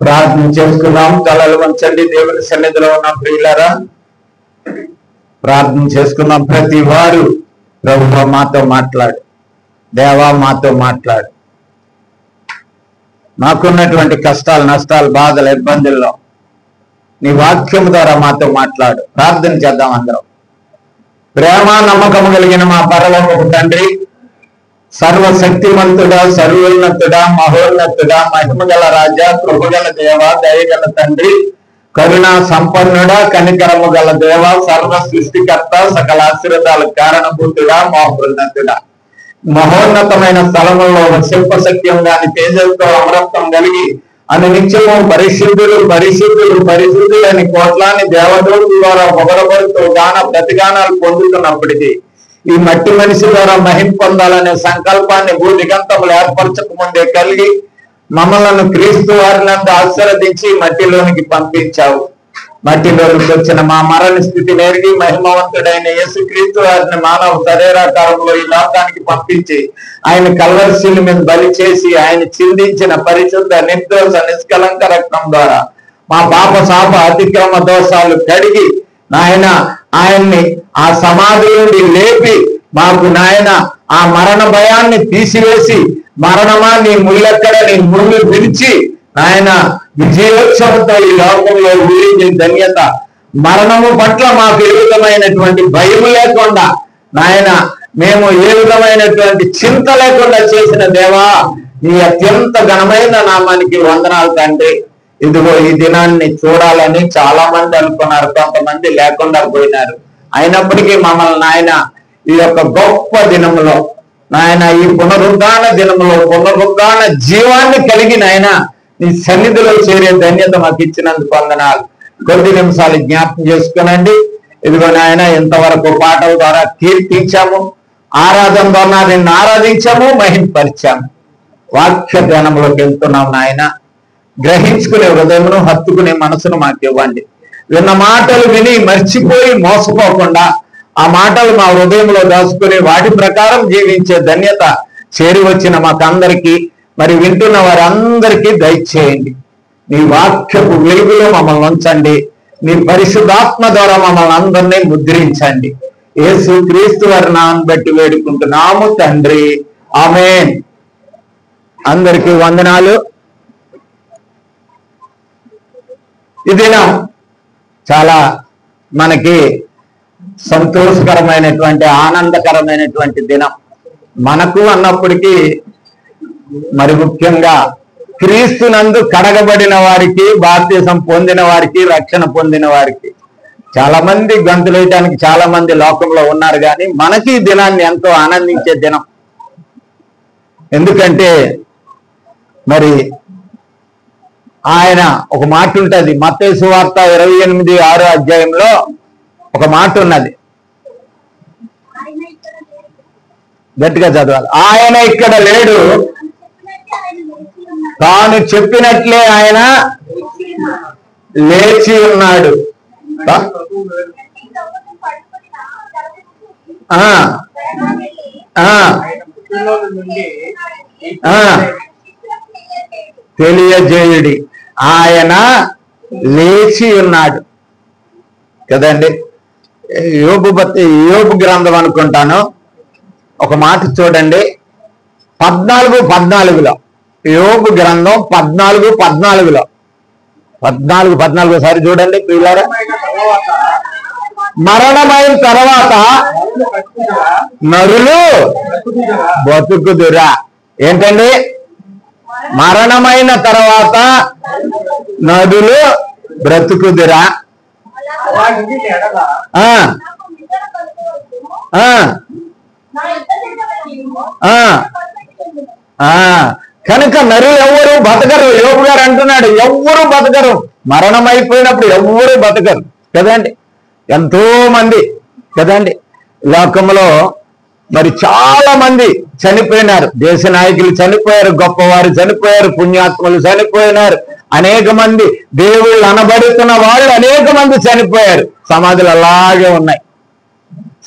ప్రార్థన చేసుకున్నాం. తలలు వంచండి. దేవుని సన్నిధిలో ఉన్నాం. ప్రియులారా, ప్రార్థన చేసుకున్నాం. ప్రతి వారు ప్రభువా మాతో మాట్లాడు, దేవా మాతో మాట్లాడు, మాకున్నటువంటి కష్టాలు, నష్టాలు, బాధలు, ఇబ్బందుల్లో నీ వాక్యం ద్వారా మాతో మాట్లాడు. ప్రార్థన చేద్దాం అందరం. ప్రేమ నమ్మకము కలిగిన మా పరలోకపు తండ్రి, సర్వశక్తిమంతుడా, సర్వోన్నతుడా, మహోన్నతుడా, మహిమగల రాజా, కృపగల దేవ, దయగల తండ్రి, కరుణా సంపన్నుడా, కనికరము గల దేవ, సర్వ సృష్టికర్త, సకల ఆశీర్వాదాల కారణభూతుడా, మహోన్నతుడా, మహోన్నతమైన స్థలములో శిల్పశక్యం గాని తేజస్తో అమరత్వం కలిగి అనునిత్యము పరిశుద్ధులు పరిశుద్ధులు పరిశుద్ధులు అని కోట్లాన్ని దేవదూతుల ద్వారా పొగడబడుతూ గాన ప్రతిగానాలు పొందుతున్నప్పటికీ ఈ మట్టి మనిషి ద్వారా మహిమ పొందాలనే సంకల్పాన్ని భూదిగంతములు ఏర్పరచక ముందే కలిగి మమ్మలను క్రీస్తు వారినందు ఆశీర్వదించి మట్టిలోనికి పంపించావు. మట్టిలోనికి వచ్చిన మా మరణ స్థితి నేరిగి మహిమవంతుడైన యేసు క్రీస్తు వారిని మానవ శరీరాకారంలో ఈ లోకానికి పంపించి ఆయన కల్వరి మీద బలి చేసి ఆయన చిందించిన పరిశుద్ధ నిర్దోష నిష్కలంక రక్తం ద్వారా మా పాప శాప అతిక్రమ దోషాలు కడిగి నాయన ఆయన్ని ఆ సమాధి నుండి లేపి మాకు నాయన ఆ మరణ భయాన్ని తీసివేసి మరణమా నీ ముళ్ళెక్కడ నీ ముళ్ళు విడిచి నాయన విజయోత్సవంతో ఈ లోకంలో ఊరించిన ధన్యత, మరణము పట్ల మాకు ఏ విధమైనటువంటి భయం లేకుండా నాయన మేము ఏ విధమైనటువంటి చింత లేకుండా చేసిన దేవా, నీ అత్యంత ఘనమైన నామానికి వందనాలు తండ్రి. ఇదిగో ఈ దినాన్ని చూడాలని చాలా మంది అనుకున్నారు, కొంతమంది లేకుండా పోయినారు. అయినప్పటికీ మమ్మల్ని నాయన ఈ యొక్క గొప్ప దినములో నాయన ఈ పునరుద్ధాన దినములో పునరుద్ధాన జీవాన్ని కలిగి నాయన నీ సన్నిధిలో చేరే ధన్యత మాకు ఇచ్చినందుకు వందనాలు. కొద్ది నిమిషాలు జ్ఞాపకం చేసుకునండి. ఇదిగో నాయన ఇంతవరకు పాటల ద్వారా కీర్తించాము, ఆరాధన ద్వారా నిన్ను ఆరాధించాము, మహింపరిచాము. వాక్య ధ్యానంలోకి వెళ్తున్నాం నాయన. గ్రహించుకునే హృదయమును, హత్తుకునే మనసును మాకు ఇవ్వండి. విన్న మాటలు విని మర్చిపోయి మోసపోకుండా ఆ మాటలు మా హృదయంలో దాచుకుని వాటి ప్రకారం జీవించే ధన్యత చేరి వచ్చిన మాకందరికీ, మరి వింటున్న వారందరికీ దయచేయండి. నీ వాక్యపు వెలుగులో మమ్మల్ని ఉంచండి. నీ పరిశుద్ధాత్మ ద్వారా మమ్మల్ని అందరినీ ముద్రించండి. యేసు క్రీస్తు వారి నామమును బట్టి వేడుకుంటున్నాము తండ్రి, ఆమేన్. అందరికీ వందనాలు. ఈ దినం చాలా మనకి సంతోషకరమైనటువంటి ఆనందకరమైనటువంటి దినం మనకు అన్నప్పటికీ, మరి ముఖ్యంగా క్రీస్తునందు కడగబడిన వారికి, బాప్తిసం పొందిన వారికి, రక్షణ పొందిన వారికి. చాలా మంది గంతులు వేయటానికి చాలా మంది లోకంలో ఉన్నారు, కానీ మనకి ఈ దినాన్ని ఎంతో ఆనందించే దినం. ఎందుకంటే మరి ఆయన ఒక మాట ఉంటుంది, మత్తయి సువార్త 28:6 అధ్యాయంలో ఒక మాట ఉన్నది, గట్టిగా చదవాలి. ఆయన ఇక్కడ లేడు, తాను చెప్పినట్లే ఆయన లేచి ఉన్నాడు. తెలియజేయుడి, ఆయన లేచి ఉన్నాడు కదండి. యోబు గ్రంథం అనుకుంటాను, ఒక మాట చూడండి, 14:14 యోబు గ్రంథం 14:14 14 చూడండి ప్రియులారా. మరణమైన తర్వాత నరులు బతుకుదురా. ఏంటండి? మరణమైన తర్వాత నరులు బ్రతుకుదురా. కనుక నరులు ఎవ్వరు బతకరు. యోబు గారు అంటున్నాడు, ఎవ్వరు బతకరు. మరణం అయిపోయినప్పుడు ఎవ్వరు బతకరు కదండి. ఎంతో మంది కదండి లోకంలో మరి చాలా మంది చనిపోయినారు. దేశ నాయకులు చనిపోయారు, గొప్పవారు చనిపోయారు, పుణ్యాత్ములు చనిపోయినారు, అనేక మంది దేవుళ్ళు అనబడుతున్న వాళ్ళు అనేక మంది చనిపోయారు. సమాధులు అలాగే ఉన్నాయి,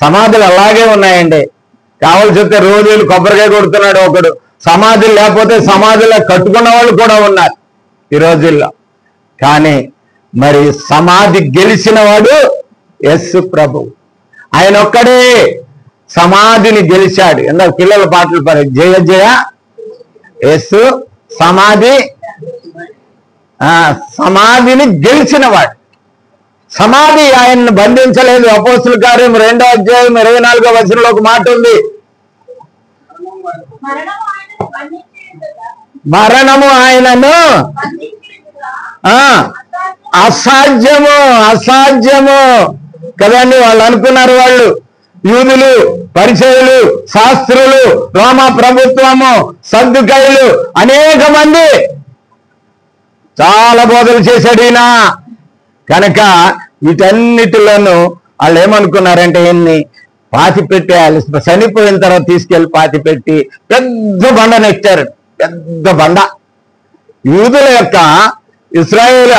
సమాధులు అలాగే ఉన్నాయండి. కావాల్సి వస్తే రోజులు కొబ్బరికాయ కొడుతున్నాడు ఒకడు. సమాధులు లేకపోతే సమాధులు కట్టుకున్న వాళ్ళు కూడా ఉన్నారు ఈ రోజుల్లో. కానీ మరి సమాధి గెలిచిన వాడు యేసు ప్రభు. ఆయన ఒక్కడే సమాధిని గెలిచాడు. ఎందుకు పిల్లల పాటలు పాడు, జయ జయ యేసు సమాధిని గెలిచిన వాడు. సమాధి ఆయన్ని బంధించలేదు. అపోస్తుల కార్యం 2వ అధ్యాయం 24వ వచనంలో ఒక మాట ఉంది, మరణము ఆయనను అసాధ్యము కదండి. వాళ్ళు అనుకున్నారు, వాళ్ళు యూదులు, పరిచయులు, శాస్త్రులు, రోమా ప్రభుత్వము, సద్దుకైలు, అనేక మంది చాలా బోధలు చేశాడు ఈయన. కనుక వీటన్నిటిలోనూ వాళ్ళు ఏమనుకున్నారంటే ఈయన్ని పాతి పెట్టేయాలి, చనిపోయిన తర్వాత తీసుకెళ్లి పాతి పెట్టి పెద్ద బండనెక్కారు. పెద్ద బండ.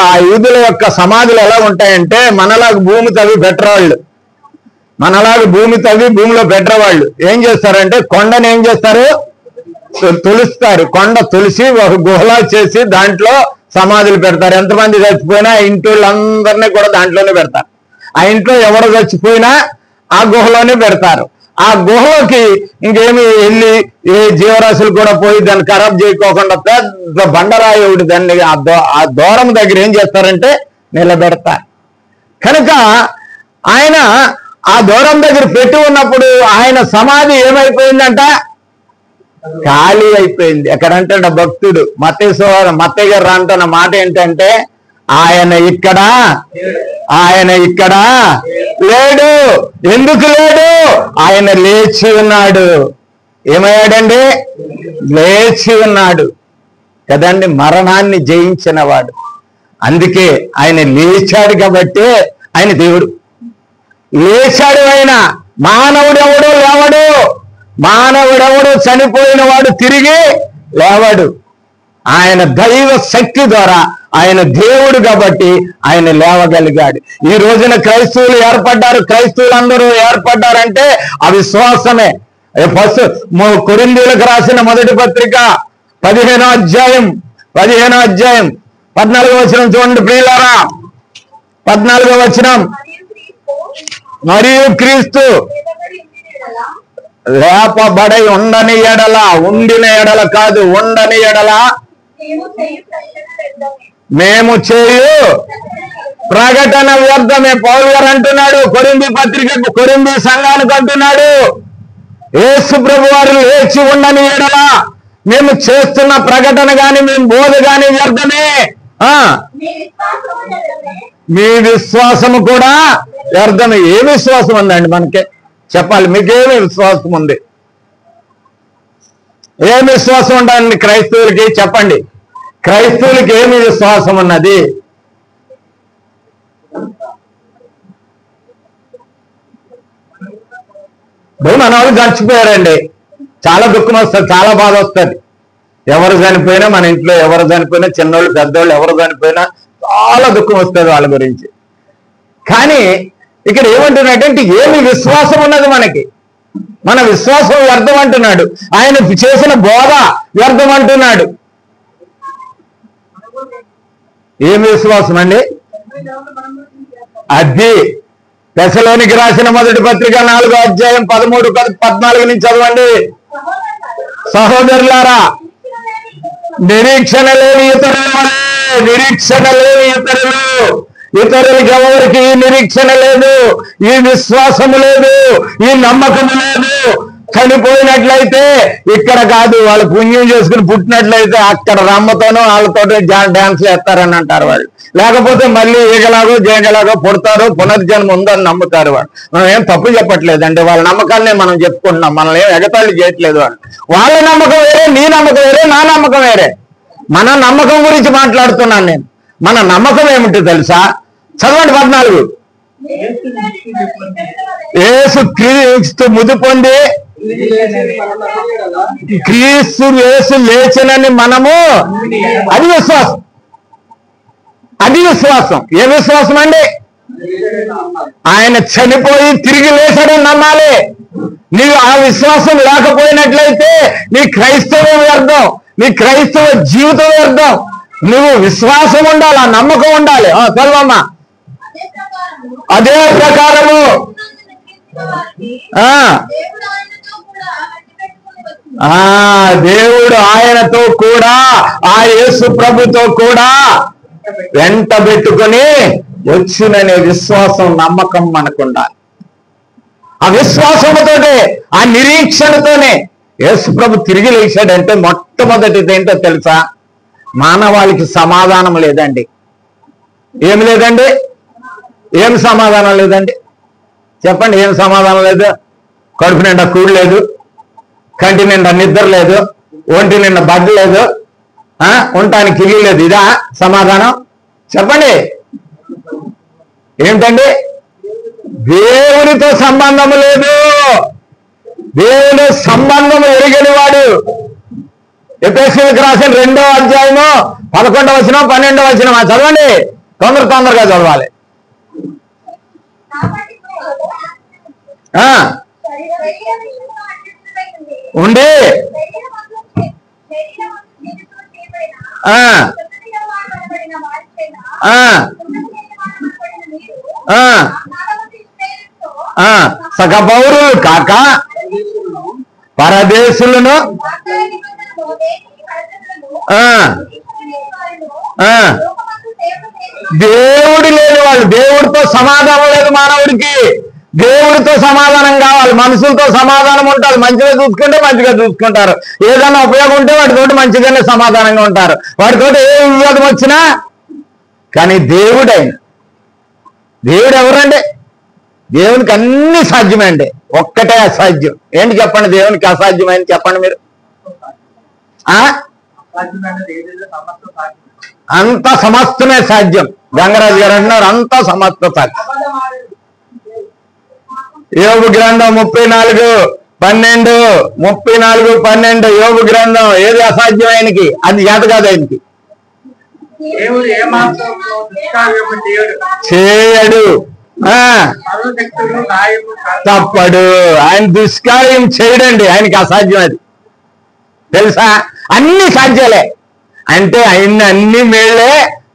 ఆ యూదుల యొక్క సమాధులు ఎలా ఉంటాయంటే మనలాగా భూమి తవ్వి పెట్టేవాళ్ళు, భూమిలో పెట్టేవాళ్ళు ఏం చేస్తారంటే కొండని ఏం చేస్తారు, తొలుస్తారు. కొండ తొలిసి ఒక గుహలా చేసి దాంట్లో సమాధులు పెడతారు. ఎంతమంది చచ్చిపోయినా ఇంటి వాళ్ళందరినీ కూడా దాంట్లోనే పెడతారు. ఆ ఇంట్లో ఎవరు చచ్చిపోయినా ఆ గుహలోనే పెడతారు. ఆ గుహలోకి ఇంకేమి వెళ్ళి ఏ జీవరాశులు కూడా పోయి దాన్ని ఖరాబ్ చేయకోకుండా పెద్ద బండరాయి ఒకటి దాన్ని ఆ దూరం దగ్గర ఏం చేస్తారంటే నిలబెడతారు. కనుక ఆయన ఆ దూరం దగ్గర పెట్టి ఉన్నప్పుడు ఆయన సమాధి ఏమైపోయిందంట, ఖాళీ అయిపోయింది. ఎక్కడంటే భక్తుడు మత్తయ్య గారు అంటున్న మాట ఏంటంటే ఆయన ఇక్కడ లేడు. ఎందుకు లేడు? ఆయన లేచి ఉన్నాడు. ఏమయ్యాడండి? లేచి ఉన్నాడు కదండి, మరణాన్ని జయించిన వాడు. అందుకే ఆయన లేచాడు కాబట్టి ఆయన దేవుడు. లేచాడు. ఆయన మానవుడెవడు చనిపోయిన వాడు తిరిగి లేవడు. ఆయన దైవ శక్తి ద్వారా ఆయన దేవుడు కాబట్టి ఆయన లేవగలిగాడు. ఈ రోజున క్రైస్తవులు ఏర్పడ్డారు. క్రైస్తవులందరూ ఏర్పడ్డారంటే అవిశ్వాసమే. కొరింథీయులకు రాసిన మొదటి పత్రిక 15వ అధ్యాయం 14వ వచనం చూడండి ప్రియులారా. 14వ వచనం, మరియు క్రీస్తు లేపబడి ఉండిన ఎడల కాదు, ఉండని ఎడల మేము చేయు ప్రకటన వ్యర్థమే. పౌలు గారు అంటున్నాడు కొరింథీ సంఘానికి అంటున్నాడు, యేసు ప్రభు వారు లేచి ఉండని ఎడల మేము చేస్తున్న ప్రకటన గాని మేము బోధ గాని వ్యర్థమే. మీ విశ్వాసము కూడా వ్యర్థమే. ఏ విశ్వాసం ఉందండి మనకి? చెప్పాలి, మీకేమి విశ్వాసం ఉంది? ఏమి విశ్వాసం ఉండాలండి క్రైస్తవులకి? చెప్పండి, క్రైస్తవులకి ఏమి విశ్వాసం ఉన్నది? మన వాళ్ళు చచ్చిపోయారండి, చాలా దుఃఖం వస్తుంది, చాలా బాధ వస్తుంది. ఎవరు చనిపోయినా, మన ఇంట్లో ఎవరు చనిపోయినా, చిన్నోళ్ళు పెద్దోళ్ళు ఎవరు చనిపోయినా చాలా దుఃఖం వస్తుంది వాళ్ళ గురించి. కానీ ఇక్కడ ఏమంటున్నాడంటే ఏమి విశ్వాసం ఉన్నది మనకి? మన విశ్వాసం వ్యర్థం అంటున్నాడు. ఆయన చేసిన బోధ వ్యర్థం అంటున్నాడు. ఏమి విశ్వాసం అండి అది? దశలోనికి రాసిన మొదటి పత్రిక 4వ అధ్యాయం 13-14 నుంచి చదవండి. సహోదరులారా, నిరీక్షణ లేని ఇతరులకి ఎవరికి ఈ నిరీక్షణ లేదు, ఈ విశ్వాసము లేదు, ఈ నమ్మకము లేదు. చనిపోయినట్లయితే ఇక్కడ కాదు, వాళ్ళు పుణ్యం చేసుకుని పుట్టినట్లయితే అక్కడ రమ్మతోనూ వాళ్ళతో డాన్స్ వేస్తారని అంటారు వాళ్ళు. లేకపోతే మళ్ళీ ఈగలాగో జేగలాగో పుడతారు, పునర్జన్మ ఉందని నమ్ముతారు వాళ్ళు. మనం ఏం తప్పు చెప్పట్లేదండి, వాళ్ళ నమ్మకాన్ని మనం చెప్పుకుంటున్నాం, మనల్ని ఏం ఎగతాళి చేయట్లేదు వాళ్ళు. వాళ్ళ నమ్మకం వేరే, నీ నమ్మకం వేరే, నా నమ్మకం వేరే. మన నమ్మకం గురించి మాట్లాడుతున్నాను నేను. మన నమ్మకం ఏమిటో తెలుసా? చదవండి 14. యేసు క్రీస్తు మృతి పొంది క్రీస్తు యేసు లేచనని మనము, అది విశ్వాసం. ఏ విశ్వాసం అండి? ఆయన చనిపోయి తిరిగి లేచాడని నమ్మాలి. నీవు ఆ విశ్వాసం లేకపోయినట్లయితే నీ క్రైస్తవం వ్యర్థం, నీ క్రైస్తవ జీవితం వ్యర్థం. నువ్వు విశ్వాసం ఉండాలి, ఆ నమ్మకం ఉండాలి. చదవమ్మా. అదే ప్రకారము దేవుడు ఆయనతో కూడా, ఆ యేసు ప్రభుతో కూడా వెంట పెట్టుకొని వచ్చిననే విశ్వాసం, నమ్మకం మనకు ఉండాలి. ఆ విశ్వాసంతోనే, ఆ నిరీక్షణతోనే యేసు ప్రభు తిరిగి లేచాడంటే మొట్టమొదటిది ఏంటో తెలుసా? మానవాళికి సమాధానం లేదండి. ఏమి లేదండి? ఏం సమాధానం లేదండి? చెప్పండి, ఏం సమాధానం లేదు? కడుపు నిండా కూడు లేదు, కంటి నిండా నిద్ర లేదు, ఒంటి నిండా బడ్డ లేదు, ఉండటానికి ఇల్లు లేదు. ఇదా సమాధానం? చెప్పండి. ఏమిటండి? దేవునితో సంబంధం లేదు. దేవుని సంబంధం ఎరిగని వాడు. ఎఫెసీయులకు రాసిన 2వ అధ్యాయము 11వ వచనం 12వ వచనం చదవండి. తొందరగా చదవాలి. ఉండి సగ పౌరులు కాక పరదేశులను దేవుడు లేని వాళ్ళు. దేవుడితో సమాధానం లేదు మానవుడికి. దేవుడితో సమాధానం కావాలి. మనుషులతో సమాధానం ఉంటుంది. మంచిగా చూసుకుంటే మంచిగా చూసుకుంటారు. ఏదైనా ఉపయోగం ఉంటే వాటితోటి మంచిగానే సమాధానంగా ఉంటారు. వాటితోటి ఏ వివాదం వచ్చినా. కానీ దేవుడు ఎవరండి? దేవునికి అన్ని సాధ్యమండి, ఒక్కటే అసాధ్యం. ఏంటి చెప్పండి? దేవునికి అసాధ్యమైంది చెప్పండి మీరు. అంత సమస్తమే సాధ్యం. గంగరాజు గారు అంటున్నారు అంత సమస్త సాధ్యం. యోబు గ్రంథం 34:12 యోబు గ్రంథం. ఏది అసాధ్యం ఆయనకి? అది చేత కాదు ఆయనకి. చేయడు, తప్పడు. ఆయన దుష్కార్యం చేయడండి, ఆయనకి అసాధ్యం. అది తెలుసా? అన్ని సాధ్యాలే. అంటే ఆయన అన్ని మేళ్ళే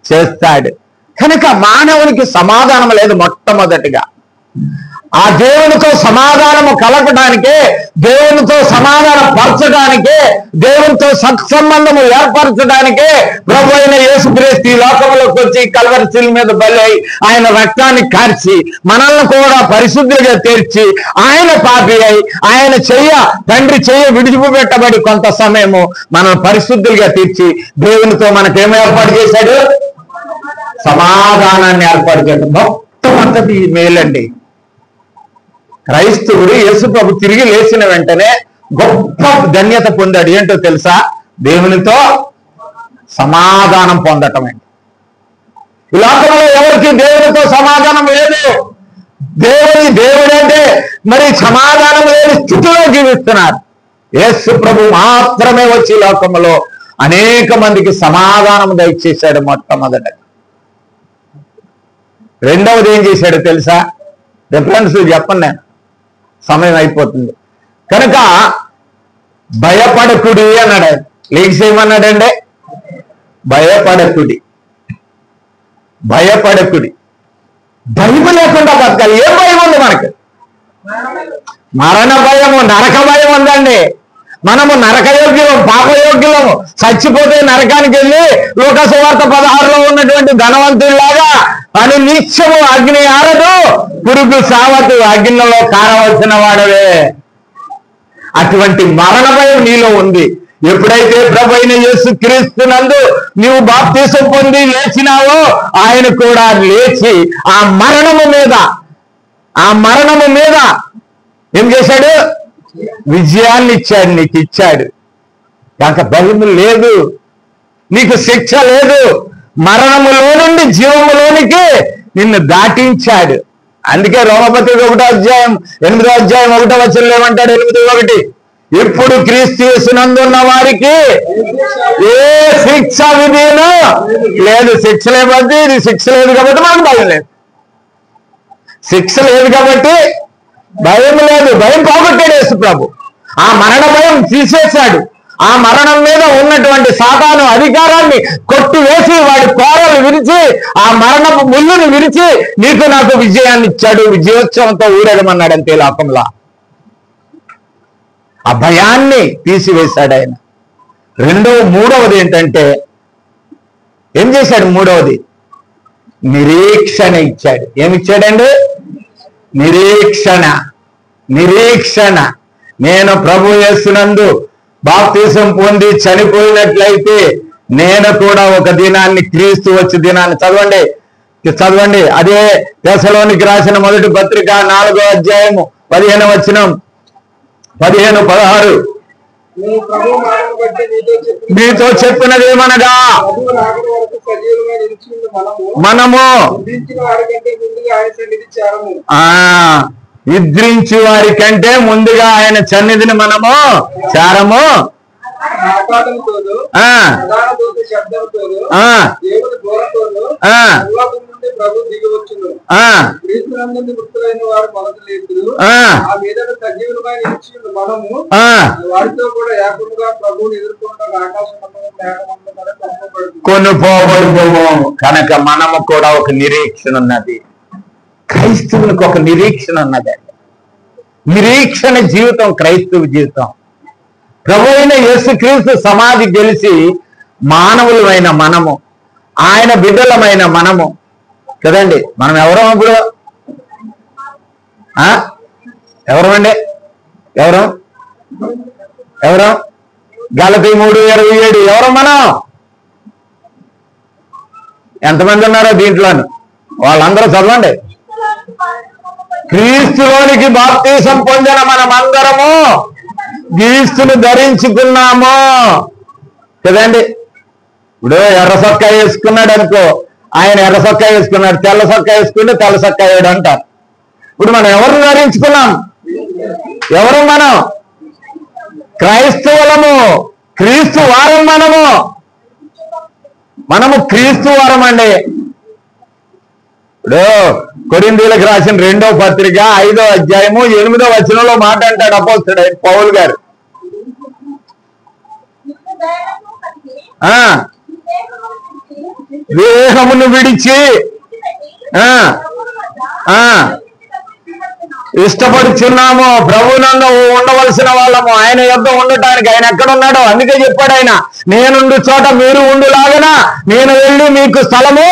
చేస్తాడు. కనుక మానవునికి సమాధానం లేదు. మొట్టమొదటిగా ఆ దేవునితో సమాధానము కలగడానికే, దేవునితో సమాధానం పరచడానికే, దేవునితో సత్సంబంధము ఏర్పరచడానికే ప్రభు అయిన యేసుక్రీస్తు ఈ లోకంలోకి వచ్చి కల్వరి శిలువ మీద బలై ఆయన రక్తాన్ని కార్చి మనల్ని కూడా పరిశుద్ధిగా తీర్చి, ఆయన పాపి అయి ఆయన తండ్రి విడిచిపెట్టబడి కొంత సమయము మనల్ని పరిశుద్ధులుగా తీర్చి దేవునితో మనకేమో ఏర్పాటు చేశాడు? సమాధానాన్ని ఏర్పాటు చేయడం. మొట్టమొదటి మేలండి. క్రైస్తవుడు యేసు ప్రభు తిరిగి లేచిన వెంటనే గొప్ప ధన్యత పొందాడు. ఏంటో తెలుసా? దేవునితో సమాధానం పొందటం అండి. ఈ లోకంలో ఎవరికి దేవునితో సమాధానం లేదు. దేవుడంటే మరి సమాధానం లేని స్థితిలో జీవిస్తున్నారు. యేసు ప్రభు మాత్రమే వచ్చి లోకంలో అనేక మందికి సమాధానం దయచేశాడు మొట్టమొదట. రెండవది ఏం చేశాడు తెలుసా? రిఫరెన్స్ చెప్పండి, నేను సమయం అయిపోతుంది కనుక. భయపడకుడి అన్నాడు. లేచేయమన్నాడండి. భయపడకుడి. భయం లేకుండా బతకాలి. ఏం భయం ఉంది మనకి? మరణ భయము, నరక భయం ఉందండి. మనము నరకయోగ్యులము, పాపయోగ్యులము. చచ్చిపోతే నరకానికి వెళ్ళి లోకసువార్త 16లో ఉన్నటువంటి ధనవంతుడిలాగా అని నిత్యము అగ్ని ఆరదు, పురుగు సావతు, అగ్నిలో కారవలసిన వాడవే. అటువంటి మరణ భయం నీలో ఉంది. ఎప్పుడైతే ప్రభు అయిన యేసుక్రీస్తునందు నీవు బాప్తీసం పొంది లేచినావో, ఆయన కూడా లేచి ఆ మరణము మీద ఏం చేశాడు? విజయాన్ని ఇచ్చాడు. నీకు ఇచ్చాడు కాక భయం లేదు, నీకు శిక్ష లేదు. మరణములో నుండి జీవములోనికి నిన్ను దాటించాడు. అందుకే రోమపత్రిక 1వ అధ్యాయం 8వ అధ్యాయం 1వ వచనం ఏమంటాడు? 8:1 ఇప్పుడు క్రీస్తు యేసునందున్న వారికి ఏ శిక్ష విధిను లేదు. శిక్ష లేకపోతే ఇది శిక్ష లేదు కాబట్టి మనకు భయం లేదు. శిక్ష లేదు కాబట్టి భయం లేదు. భయం పోగొట్టాడు యేసు ప్రభు. ఆ మరణ భయం తీసేశాడు. ఆ మరణం మీద ఉన్నటువంటి సాతాను అధికారాన్ని కొట్టివేసి వాడి కోరలు విరిచి ఆ మరణపు ముళ్ళుని విరిచి నీకు నాకు విజయాన్ని ఇచ్చాడు, విజయోత్సవంతో ఊరేగమన్నాడు అంతే లోకంలో. ఆ భయాన్ని తీసివేశాడు ఆయన. మూడవది ఏంటంటే ఏం చేశాడు? మూడవది నిరీక్షణ ఇచ్చాడు. ఏమిచ్చాడండి? నిరీక్షణ. నిరీక్షణ. నేను ప్రభు యేసునందు బాప్తిసం పొంది చనిపోయినట్లయితే నేను కూడా ఒక దినాన్ని, క్రీస్తు వచ్చే దినాన్ని చదవండి. అదే తెస్సలోనికి రాసిన మొదటి పత్రిక 4వ అధ్యాయము 15వ వచనం, 15-16. మీతో చెప్పినది ఏమనగా మనము నిద్రించి వారి కంటే ముందుగా ఆయన సన్నిధిని మనము చారము. కొనుపోబడుకోము కనుక మనము కూడా ఒక నిరీక్షణ ఉన్నది. క్రైస్తవునికి ఒక నిరీక్షణ ఉన్నదండి. నిరీక్షణ జీవితం క్రైస్తవ జీవితం. ప్రభు అయిన యేసుక్రీస్తు సమాధి గెలిచి మానవులమైన మనము, ఆయన బిడ్డలమైన మనము కదండి. మనం ఎవరం ఇప్పుడు? ఎవరమండి? ఎవరం? గలతీ 3:27. ఎవరు మనం? ఎంతమంది ఉన్నారో దీంట్లోని? వాళ్ళందరూ చదవండి. క్రీస్తులోనికి బాప్తిసం పొందిన మనమందరము క్రీస్తును ధరించుకున్నాము కదండి. ఇప్పుడు ఎర్ర సొక్కా వేసుకున్నాడు అనుకో, ఆయన ఎర్ర సొక్కా వేసుకున్నాడు, తెల్ల సొక్కా వేసుకుంటే తెల్ల సొక్కా వేయడం అంటారు. ఇప్పుడు మనం ఎవరిని ధరించుకున్నాం? ఎవరు మనం? క్రైస్తవులము, క్రీస్తు వారం. మనము క్రీస్తు వారం అండి. ఇప్పుడు కొరింథీయులకు రాసిన 2వ పత్రిక 5వ అధ్యాయము 8వ వచనంలో మాట అంటాడు అపోస్తలుడు పౌలు గారు. దేహమును విడిచి ఇష్టపడుచున్నాము, ప్రభువునందు ఉండవలసిన వాళ్ళము, ఆయన యొద్ద ఉండటానికి. ఆయన ఎక్కడున్నాడో అందుకే చెప్పాడు ఆయన, నేనుండు చోట మీరు ఉండులాగన నేను వెళ్ళి మీకు స్థలము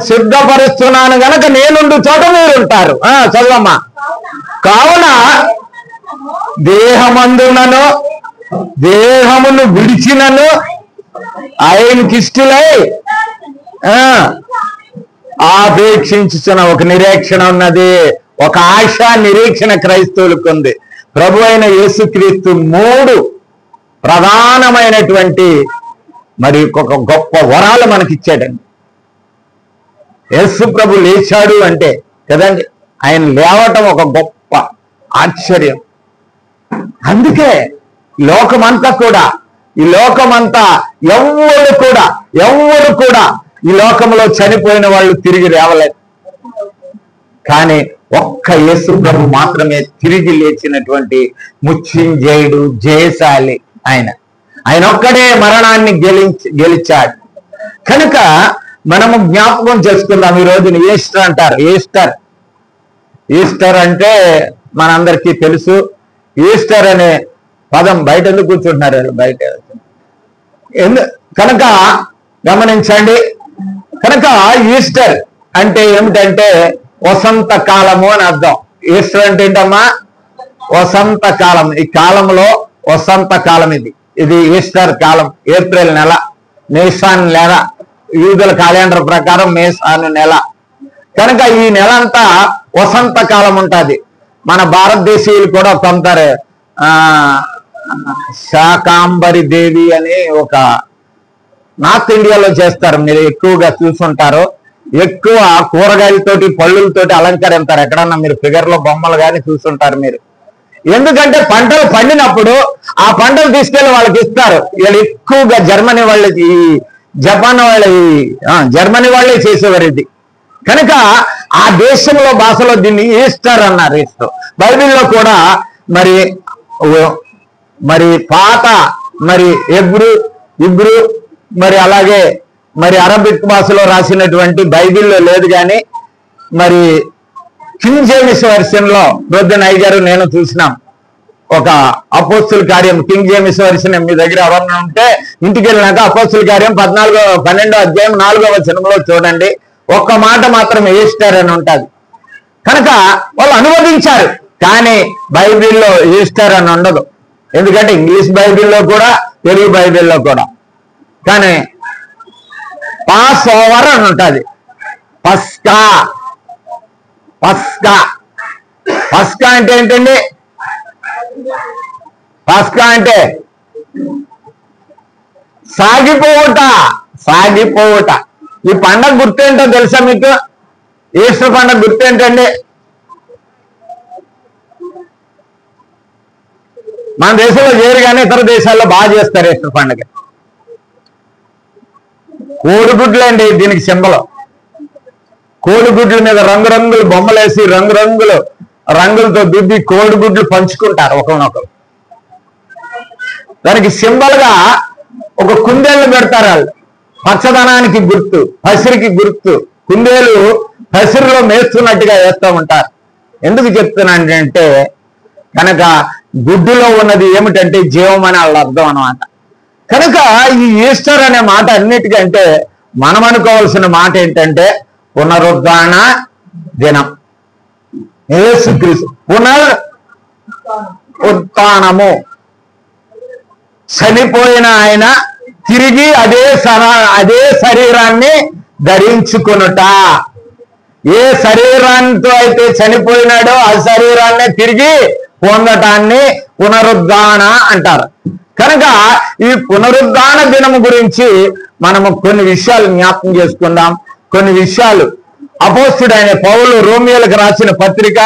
సిద్ధపరుస్తున్నాను గనక నేనుండు చోట మీరు ఉంటారు. చదవమ్మా. కావున దేహమందునను దేహమును విడిచినను ఆయనకిష్టులై ఆపేక్షించుచున్న ఒక నిరీక్షణ ఉన్నది. ఒక ఆశ, నిరీక్షణ క్రైస్తవులకు ఉంది. ప్రభు అయిన యేసుక్రీస్తు 3 ప్రధానమైనటువంటి మరి ఒక గొప్ప వరాలు మనకిచ్చాడండి. యేసు ప్రభు లేచాడు అంటే కదండి, ఆయన లేవటం ఒక గొప్ప ఆశ్చర్యం. అందుకే ఈ లోకమంతా ఎవ్వరు కూడా ఈ లోకంలో చనిపోయిన వాళ్ళు తిరిగి లేవలేదు. కానీ ఒక్క యేసు ప్రభు మాత్రమే తిరిగి లేచినటువంటి మృత్యుంజయుడు, జయశాలి. ఆయన ఒక్కడే మరణాన్ని గెలిచాడు. కనుక మనము జ్ఞాపకం చేసుకుందాం. ఈ రోజున ఈస్టర్ అంటారు. ఈస్టర్ అంటే మనందరికీ తెలుసు. ఈస్టర్ అనే పదం బయట ఎందుకు కూర్చుంటున్నారు? బయట కనుక గమనించండి. కనుక ఈస్టర్ అంటే ఏమిటంటే వసంత కాలము అని అర్థం. ఈస్టర్ అంటే ఏంటమ్మా? వసంత కాలం. ఈ కాలంలో వసంత కాలం ఇది ఈస్టర్ కాలం. ఏప్రిల్ నెల, మేసాన్ నెల, యూదుల క్యాలెండర్ ప్రకారం మేసాను నెల. కనుక ఈ నెల అంతా వసంత కాలం ఉంటుంది. మన భారతదేశీయులు కూడా కొంటారు. శాకాంబరి దేవి అని ఒక నార్త్ ఇండియాలో చేస్తారు. మీరు ఎక్కువగా చూసుంటారు. ఎక్కువ కూరగాయలతోటి, పళ్ళులతోటి అలంకరిస్తారు. ఎక్కడన్నా మీరు ఫిగర్లో బొమ్మలు కానీ చూసుంటారు మీరు. ఎందుకంటే పంటలు పండినప్పుడు ఆ పంటలు తీసుకెళ్లి వాళ్ళకి ఇస్తారు. వీళ్ళు ఎక్కువగా జర్మనీ వాళ్ళకి, జపాన్ జర్మనీ వాళ్ళే చేసేవారు ఇది. కనుక ఆ దేశంలో భాషలో దీన్ని ఈస్టర్ అన్నారు. ఈస్టర్ బైబిల్లో కూడా మరి పాత మరి ఇబ్రు మరి అలాగే మరి అరబిక్ భాషలో రాసినటువంటి బైబిల్లో లేదు, కానీ మరి కింగ్ జేమ్స్ వెర్షన్ లో ప్రొద్దున అయ్యగారు నేను చూసినాం. ఒక అపోస్తుల కార్యం కింగ్ జేమ్స్ వెర్షన్ మీ దగ్గర ఎవరన్నా ఉంటే ఇంటికి వెళ్ళినాక అపోస్తుల కార్యం 12వ అధ్యాయం 4వ వచనంలో చూడండి. ఒక్క మాట మాత్రం ఈస్టర్ అని ఉంటుంది. కనుక వాళ్ళు అనువదించారు, కానీ బైబిల్లో ఈస్టర్ అని ఉండదు. ఎందుకంటే ఇంగ్లీష్ బైబిల్లో కూడా తెలుగు బైబిల్లో కూడా. కానీ పాస్ ఓవర్ అని ఉంటుంది. పస్కా అంటే ఏంటండి? పస్కా అంటే సాగిపోవుట. ఈ పండగ గుర్తేంటో తెలుసా మీకు? ఈస్టర్ పండగ గుర్తేంటండి? మన దేశంలో చేయరు, కానీ ఇతర దేశాల్లో బాగా చేస్తారు ఈస్టర్ పండుగ. కోడిగుడ్లు అండి దీనికి సింబల్. కోడిగుడ్ల మీద రంగురంగులు బొమ్మలేసి రంగులతో దుద్ది కోడిగుడ్లు పంచుకుంటారు ఒకరినొకరు. దానికి సింబల్ గా ఒక కుందేళ్ళు పెడతారు. వాళ్ళు పచ్చదనానికి గుర్తు, పసిరికి గుర్తు. కుందేలు పసిరిలో మేస్తున్నట్టుగా వేస్తూ ఉంటారు. ఎందుకు చెప్తున్నానంటే కనుక గుడ్డులో ఉన్నది ఏమిటంటే జీవం అని వాళ్ళ అర్థం అన్నమాట. కనుక ఈ ఈస్టర్ అనే మాట అన్నిటికంటే మనం అనుకోవాల్సిన మాట ఏంటంటే పునరుద్ధాన దినం. యేసుక్రీస్తు పునరుత్థానము. చనిపోయిన ఆయన తిరిగి అదే శరీరాన్ని ధరించుకొనుట. ఏ శరీరాంతో అయితే చనిపోయినాడో ఆ శరీరాన్ని తిరిగి పొందటాన్ని పునరుద్ధాన అంటారు. కనుక ఈ పునరుద్ధాన దినము గురించి మనము కొన్ని విషయాలు జ్ఞాపకం చేసుకుందాం. కొన్ని విషయాలు అపోస్తుడైన పౌలు రోమియోలకు రాసిన పత్రిక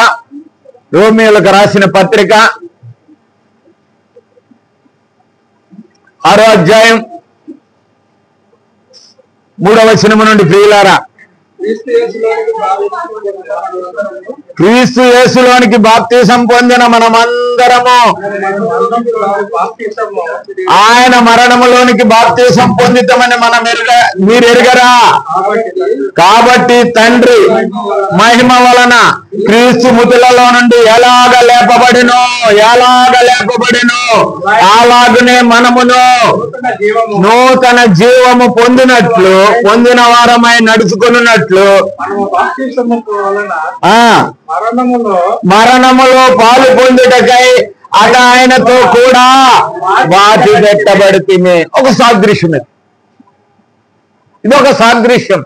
6వ అధ్యాయం 3వ వచనము నుండి, ప్రియులారా క్రీస్తు యేసులోనికి బాప్తిసం పొందిన మనమందరము ఆయన మరణములోనికి బాప్తిసం పొందితమని మీరు ఎరుగరా? కాబట్టి తండ్రి మహిమ వలన క్రీస్తు మృతులలో నుండి ఎలాగ లేపబడినో అలాగనే మనమును నూతన జీవము పొందిన వారమై నడుచుకున్నట్లు మరణములో పాలు పొందుటకై ఆయనతో కూడా వాటి పెట్టబడితే. ఒక సాదృశ్యం, ఇది ఒక సాదృశ్యం.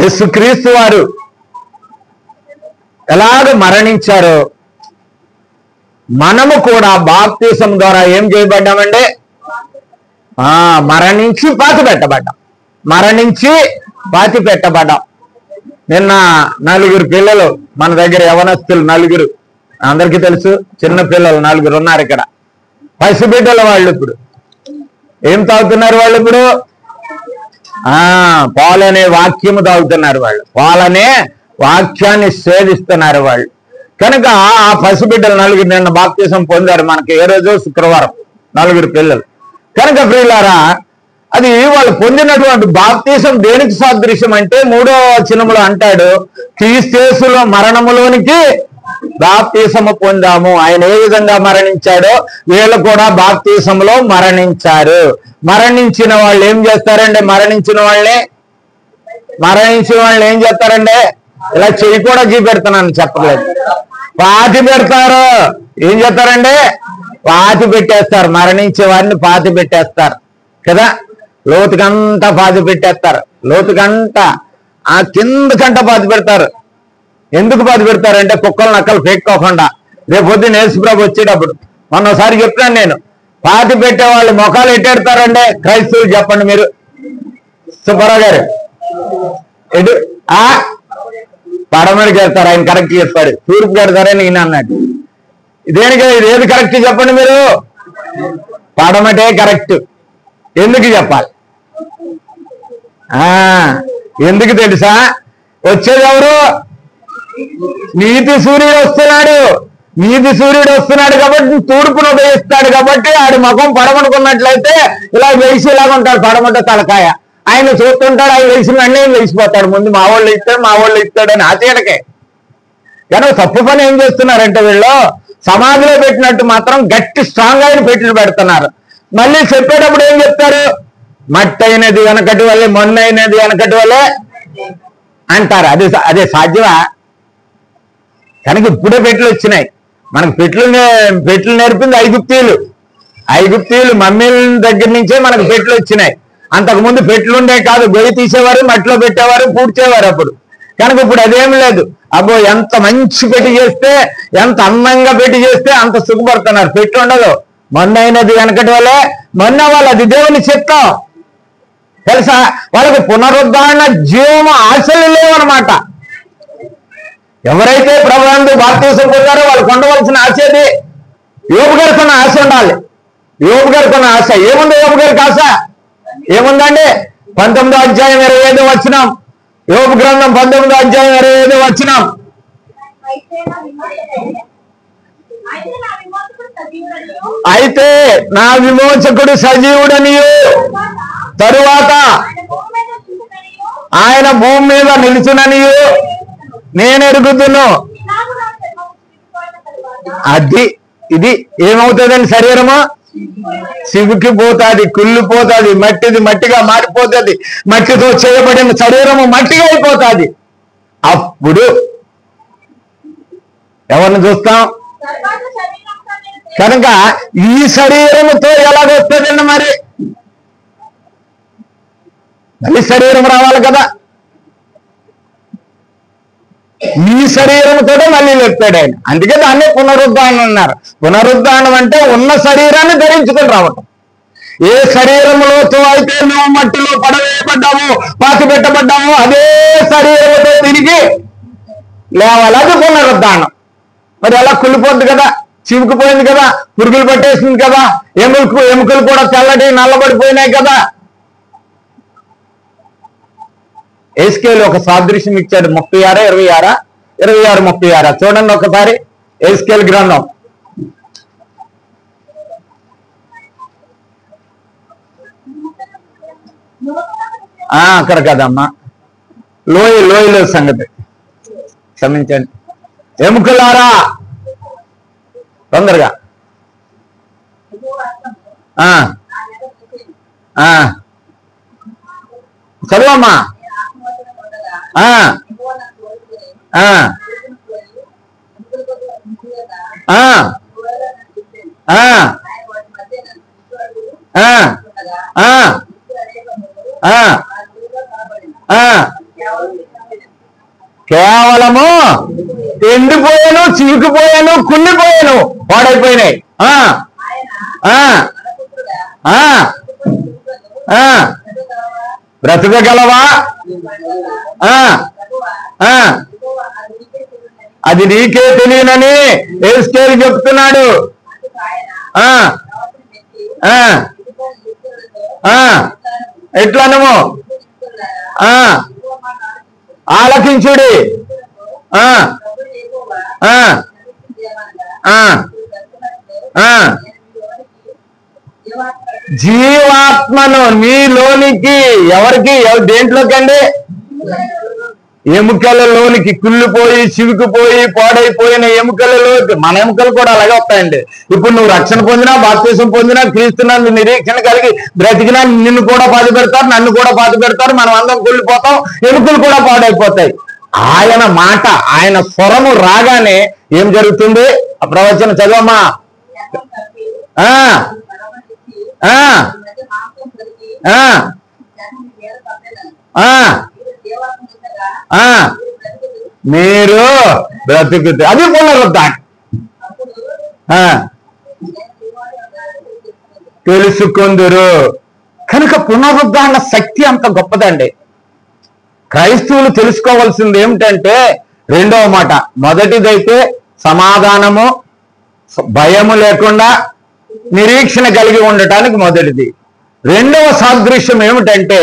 యేసుక్రీస్తు వారు ఎలాగ మరణించారో మనము కూడా బాప్తిసం ద్వారా ఏం చేయబడ్డామంటే మరణించి పాతి పెట్టబడ్డాం. నిన్న 4 పిల్లలు మన దగ్గర, యవనస్తులు 4, అందరికీ తెలుసు. చిన్న పిల్లలు 4 ఉన్నారు ఇక్కడ. పసిబిడ్డల వాళ్ళు ఇప్పుడు ఏం తాగుతున్నారు? వాళ్ళు ఇప్పుడు పాలనే వాక్యము తాగుతున్నారు. వాళ్ళు పాలనే వాక్యాన్ని సేవిస్తున్నారు వాళ్ళు. కనుక ఆ పసిబిడ్డలు 4 నిన్న బాప్తిసం పొందారు. మనకి ఏ రోజు? శుక్రవారం. 4 పిల్లలు. కనుక ప్రియులారా, అది వాళ్ళు పొందినటువంటి బాప్తిసం దేనికి సాదృశ్యం అంటే 3వ వచనంలో అంటాడు, క్రీస్తులో మరణములోనికి బాప్తిసము పొందాము. ఆయన ఏ విధంగా మరణించాడో వీళ్ళు కూడా బాప్తిసంలో మరణించారు. మరణించిన వాళ్ళు ఏం చేస్తారంటే మరణించిన వాళ్ళని ఏం చేస్తారంటే ఇలా చెయ్యి కూడా చూపెడుతున్నాను, చెప్పలేదు. పాతి పెడతారు. ఏం చేస్తారంటే పాతి పెట్టేస్తారు. మరణించే వారిని పాతి పెట్టేస్తారు కదా. లోతుకంతా పాతి పెట్టేస్తారు. లోతుకంతా ఆ కిందకంట పాతి పెడతారు. ఎందుకు పాతి పెడతారంటే కుక్కలు నక్కలు పెట్టుకోకుండా. రేపు పొద్దున్న యేసుప్రభు వచ్చేటప్పుడు మొన్నసారి చెప్తాను నేను, పాతి పెట్టే వాళ్ళు మొఖాలు ఎట్టెడతారంటే క్రైస్తవులు చెప్పండి మీరు. సుబ్బారావు గారు ఎటు పడమడికి వెళ్తారు. ఆయన కరెక్ట్ చెప్పాడు. తూర్పు కడతారని ఈయన అన్నాడు. దేనికి ఇది ఏది కరెక్ట్ చెప్పండి మీరు? పడమటే కరెక్ట్. ఎందుకు చెప్పాలి? ఎందుకు తెలుసా? వచ్చేది ఎవరు? నీతి సూర్యుడు వస్తున్నాడు. వీధి సూర్యుడు వస్తున్నాడు కాబట్టి తూర్పును ఉదయిస్తాడు కాబట్టి ఆడి ముఖం పడమనుకున్నట్లయితే ఇలా వేసి ఇలాగ ఉంటాడు, పడమంటే తలకాయ. ఆయన చూస్తుంటాడు, ఆయన వేసిన వెంటనే వేసిపోతాడు. ముందు మా వాళ్ళు ఇస్తాడని ఆచరణకే. కానీ తప్పు పని ఏం చేస్తున్నారంటే వీళ్ళు సమాధిలో పెట్టినట్టు మాత్రం గట్టి స్ట్రాంగ్ అయిన పెట్టులు పెడుతున్నారు. మళ్ళీ చెప్పేటప్పుడు ఏం చెప్తారు? మట్టి అయినది వెనకటి వల్లే, మొన్న అయినది వెనకటి వల్లే అంటారు. అదే సాధ్యమా? కనుక ఇప్పుడే పెట్లు వచ్చినాయి. మనకు పెట్లు నేర్పింది ఐగుప్తీయులు మమ్మీల దగ్గర నుంచే మనకు పెట్లు వచ్చినాయి. అంతకుముందు పెట్లుండే కాదు, గొయ్యి తీసేవారు, మట్టిలో పెట్టేవారు, పూడ్చేవారు అప్పుడు. కనుక ఇప్పుడు అదేం లేదు. అబ్బో ఎంత మంచి పెట్టి చేస్తే, ఎంత అందంగా పెట్టి చేస్తే అంత సుఖపడుతున్నారు. పెట్టి ఉండదు. మొన్న అయినది వెనకటి వల్లే, మొన్న వాళ్ళు అది దేవుని చిత్తం తెలుసా. వాళ్ళకి పునరుద్ధరణ జీవము ఆశలు లేవన్నమాట. ఎవరైతే ప్రభువునందు బాప్తిసం పొందారో వాళ్ళకి ఉండవలసిన ఆశ అది. యోబు గారికి ఉన్న ఆశ ఉండాలి. యోబు గారికి ఉన్న ఆశ ఏముంది? యోబు గారికి ఆశ ఏముందండి? 19వ అధ్యాయం 25వ వచనం, యోబు గ్రంథం 19వ అధ్యాయం 25వ వచనం. అయితే నా విమోచకుడు సజీవుడనియు, తరువాత ఆయన భూమి మీద నిలుచుననియు నేను ఎరుగుదును. ఇది ఏమవుతుందండి? శరీరము సిగుకిపోతుంది, కుళ్ళిపోతుంది, మట్టిగా మారిపోతుంది. మట్టితో చేయబడిన శరీరము మట్టిగా అయిపోతుంది. అప్పుడు ఎవరిని చూస్తాం? కనుక ఈ శరీరముతో ఎలాగొస్తుందండి? మరి మళ్ళీ శరీరం రావాలి కదా. ఈ శరీరంతో మళ్ళీ లేపుతాడు ఆయన. అందుకే దాన్ని పునరుద్ధానం అన్నారు. పునరుద్ధానం అంటే ఉన్న శరీరాన్ని ధరించుకొని రావటం. ఏ శరీరములతో అయితే నువ్వు మట్టిలో పడవేయబడ్డాము, పాతి పెట్టబడ్డాము, అదే శరీరంతో తిరిగి లేవాలి. అది పునరుద్ధానం. మరి అలా కుళ్ళిపోద్ది కదా, చివుకుపోయింది కదా, పురుగులు పట్టేసింది కదా, ఎముకలు కూడా తెల్లటి నల్లబడిపోయినాయి కదా. ఎస్కేలు ఒక సాదృశ్యం ఇచ్చాడు. 36, 26, 36 చూడండి ఒకసారి. ఎస్కేల్ గ్రంథం అక్కడ కదమ్మా, లోయలో సంగతి క్షమించండి. ఎముకలారా తొందరగా చదువమ్మా. కేవలము ఎండిపోయాను, చీకిపోయాను, కుళ్ళిపోయాను, పాడైపోయినాయి. బ్రతకగలవా? అది నీకే తెలియనని ఎస్కేల్ చెప్తున్నాడు. ఎట్లనము ఆలకించుడి. జీవాత్మను మీలోనికి ఎవరికి దేంట్లోకండి? ఎముకలలోనికి కుళ్ళిపోయి చివికిపోయి పాడైపోయిన ఎముకలలోకి. మన ఎముకలు కూడా అలాగే వస్తాయండి. ఇప్పుడు నువ్వు రక్షణ పొందినా, బాప్తిసం పొందినా, క్రీస్తునందు నిరీక్షణ కలిగి బ్రతికినా నిన్ను కూడా పాతి పెడతారు, నన్ను కూడా పాతి పెడతారు. మనం అందరం కుళ్ళిపోతాం, ఎముకలు కూడా పాడైపోతాయి. ఆయన మాట, ఆయన స్వరము రాగానే ఏం జరుగుతుంది? ఆ ప్రవచనం చదవమ్మా. మీరు బ్రతుకుతే అది పునరుద్ధానం. తెలుసుకుందురు. కనుక పునరుద్ధాన శక్తి అంత గొప్పదండి. క్రైస్తవులు తెలుసుకోవాల్సింది ఏమిటంటే రెండవ మాట. మొదటిదైతే సమాధానము, భయము లేకుండా నిరీక్షణ కలిగి ఉండటానికి మొదటిది. రెండవ సాదృశ్యం ఏమిటంటే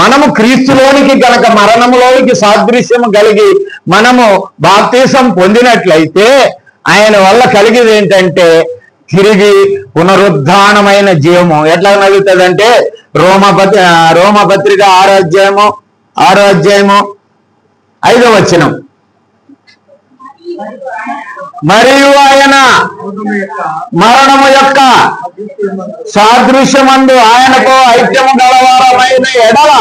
మనము క్రీస్తులోనికి కనుక మరణములోనికి సాదృశ్యము కలిగి మనము బాప్తిసం పొందినట్లయితే ఆయన వల్ల కలిగేది ఏంటంటే తిరిగి పునరుద్ధానమైన జీవము. ఎట్లా కలుగుతుందంటే రోమపత్రిక 6వ అధ్యాయము 5వ వచనం, మరియు ఆయన మరణము యొక్క సాదృశ్యమందు ఆయనకు ఐక్యము గలవారమైన ఎడల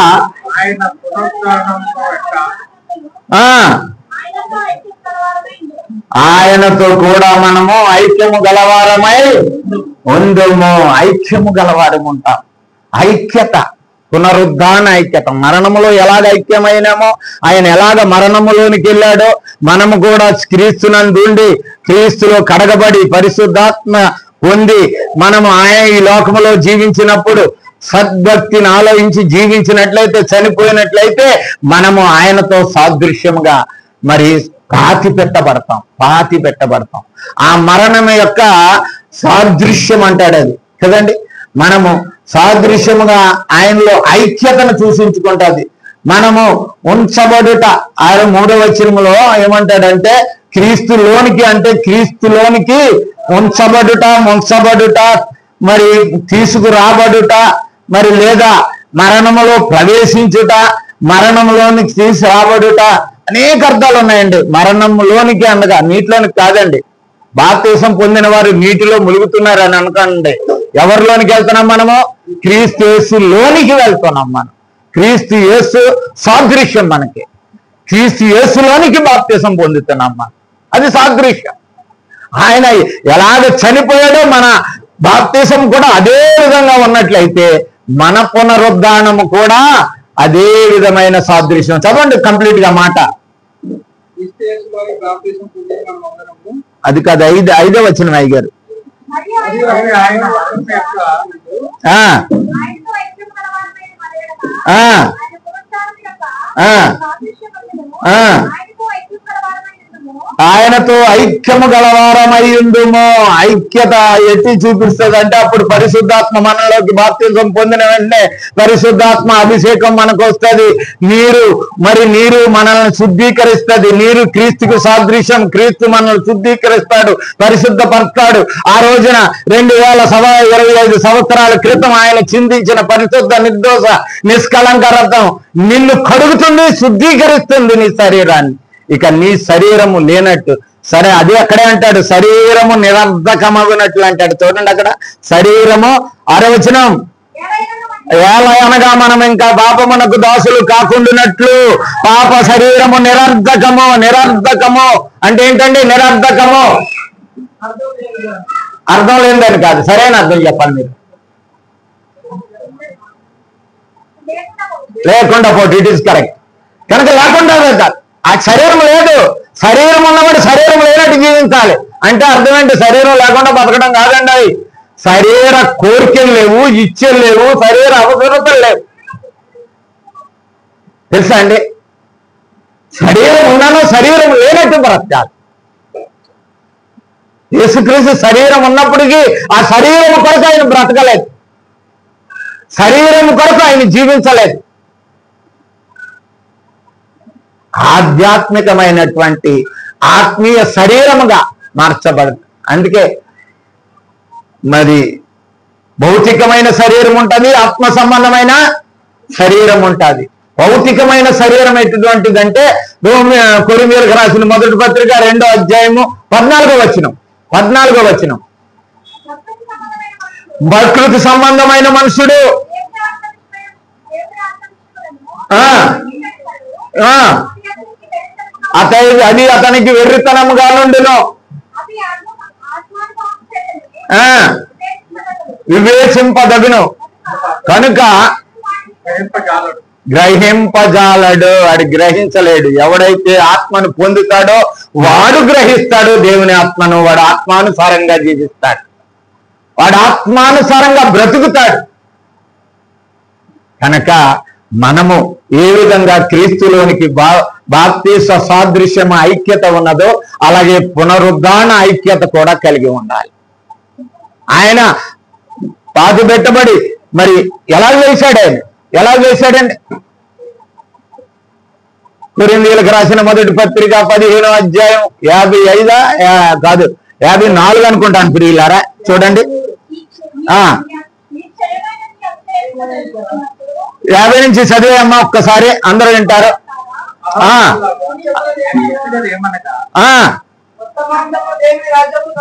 ఆయనతో కూడా మనము ఐక్యము గలవారమై ఉందుము. ఐక్యము గలవారము ఉంటాం. ఐక్యత, పునరుద్ధాన ఐక్యత. మరణములో ఎలాగ ఐక్యమైనామో, ఆయన ఎలాగ మరణములోనికి వెళ్ళాడో మనము కూడా క్రీస్తునందుండి క్రీస్తులో కడగబడి పరిశుద్ధాత్మ పొంది మనము ఆయన ఈ లోకములో జీవించినప్పుడు సద్భక్తిని ఆలోచించి జీవించినట్లయితే, చనిపోయినట్లయితే మనము ఆయనతో సాదృశ్యముగా మరి పాతి పెట్టబడతాం. ఆ మరణం యొక్క సాదృశ్యం అంటాడు అది కదండి. మనము సాదృశ్యముగా ఆయనలో ఐక్యతను సూచించుకుంటుంది. మనము ఉంచబడుట 3వ వచనములో ఏమంటాడంటే క్రీస్తులోనికి, అంటే క్రీస్తులోనికి ఉంచబడుట మరి తీసుకురాబడుట, మరి లేదా మరణములో ప్రవేశించుట, మరణంలోనికి తీసుకురాబడుట, అనేక అర్థాలు ఉన్నాయండి. మరణంలోనికి అనగా నీటిలోనికి కాదండి. బాప్తిసం పొందిన వారు నీటిలో ములుగుతున్నారని అనుకోండి. ఎవరిలోనికి వెళ్తున్నాం? మనము క్రీస్తు యేసులోనికి వెళ్తున్నాం. మనం క్రీస్తు యేసు సాదృశ్యం. మనకి క్రీస్తు యేసులోనికి బాప్తిసం పొందుతున్నాం మనం. అది సాదృశ్యం. ఆయన ఎలాగ చనిపోయాడో మన బాప్తిసం కూడా అదే విధంగా ఉన్నట్లయితే మన పునరుద్ధానము కూడా అదే విధమైన సాదృశ్యం. చదవండి కంప్లీట్ గా మాట. అది కాదు, 5వ వచనం అయ్యారు. ఆయనతో ఐక్యము గలవారమయ్యుండుము. ఐక్యత ఎత్తి చూపిస్తుంది అంటే అప్పుడు పరిశుద్ధాత్మ మనలోకి బాప్తిజం పొందిన వెంటనే పరిశుద్ధాత్మ అభిషేకం మనకు వస్తుంది. నీరు మనల్ని శుద్ధీకరిస్తుంది. నీరు క్రీస్తుకు సాదృశ్యం. క్రీస్తు మనల్ని శుద్ధీకరిస్తాడు, పరిశుద్ధపరుస్తాడు. ఆ రోజున 2025 సంవత్సరాల క్రితం ఆయన చిందించిన పరిశుద్ధ నిర్దోష నిష్కళంక రక్తం నిన్ను కడుగుతుంది, శుద్ధీకరిస్తుంది నీ శరీరాన్ని. ఇక నీ శరీరము లేనట్టు, సరే అదే అక్కడే అంటాడు, శరీరము నిరర్ధకమగునట్లు అంటాడు. చూడండి అక్కడ శరీరము 6వ వచనం, ఏలయనగా మనం ఇంకా పాపమునకు దాసులు కాకుండానట్లు పాప శరీరము నిరర్ధకము అంటే ఏంటండి? నిరర్ధకము అర్థం లేదని కాదు, సరైన అర్థం చెప్పండి మీరు. లేకుండా పోటీ, ఇట్ ఈస్ కరెక్ట్. కనుక లేకుండా కాదు, ఆ శరీరం లేదు. శరీరం ఉన్నవాడు శరీరం లేనట్టు జీవించాలి అంటే అర్థం ఏంటి? శరీరం లేకుండా బతకడం కాదండి. అవి శరీర కోరికలు లేవు, ఇచ్చలు లేవు, శరీర అవసరతలు లేవు. తెలుసా అండి? శరీరం ఉన్నాను, శరీరం లేనట్టు బ్రతకాలి. యేసుక్రీస్తు శరీరం ఉన్నప్పటికీ ఆ శరీరం కొరకు ఆయన బ్రతకలేదు, శరీరం కొరకు ఆయన జీవించలేదు. ఆధ్యాత్మికమైనటువంటి ఆత్మీయ శరీరముగా మార్చబడదు. అందుకే మరి భౌతికమైన శరీరం ఉంటుంది, ఆత్మ సంబంధమైన శరీరం ఉంటుంది. భౌతికమైన శరీరం ఎటువంటిదంటే కొరింథీయులకు రాసిన 1వ పత్రిక 2వ అధ్యాయము 14వ వచనం, ప్రకృతి సంబంధమైన మనుషుడు అది అతనికి వెర్రితనముగా నుండును, వివేచింపదగును, కనుక గ్రహింపజాలడు. వాడు గ్రహించలేడు. ఎవడైతే ఆత్మను పొందుతాడో వాడు గ్రహిస్తాడు దేవుని ఆత్మను. వాడు ఆత్మానుసారంగా జీవిస్తాడు, వాడు ఆత్మానుసారంగా బ్రతుకుతాడు. కనుక మనము ఏ విధంగా క్రీస్తులోనికి బాప్తిస్మ సాదృశ్యం ఐక్యత ఉన్నదో అలాగే పునరుద్ధాన ఐక్యత కూడా కలిగి ఉండాలి. ఆయన పాతి పెట్టబడి మరి ఎలా వేశాడండి? కొరింథీయులకు రాసిన మొదటి పత్రిక 15వ అధ్యాయం 55 కాదు 54 అనుకుంటాను ప్రియులారా. చూడండి 50 నుంచి చదివేమ్మా ఒక్కసారి, అందరూ వింటారు.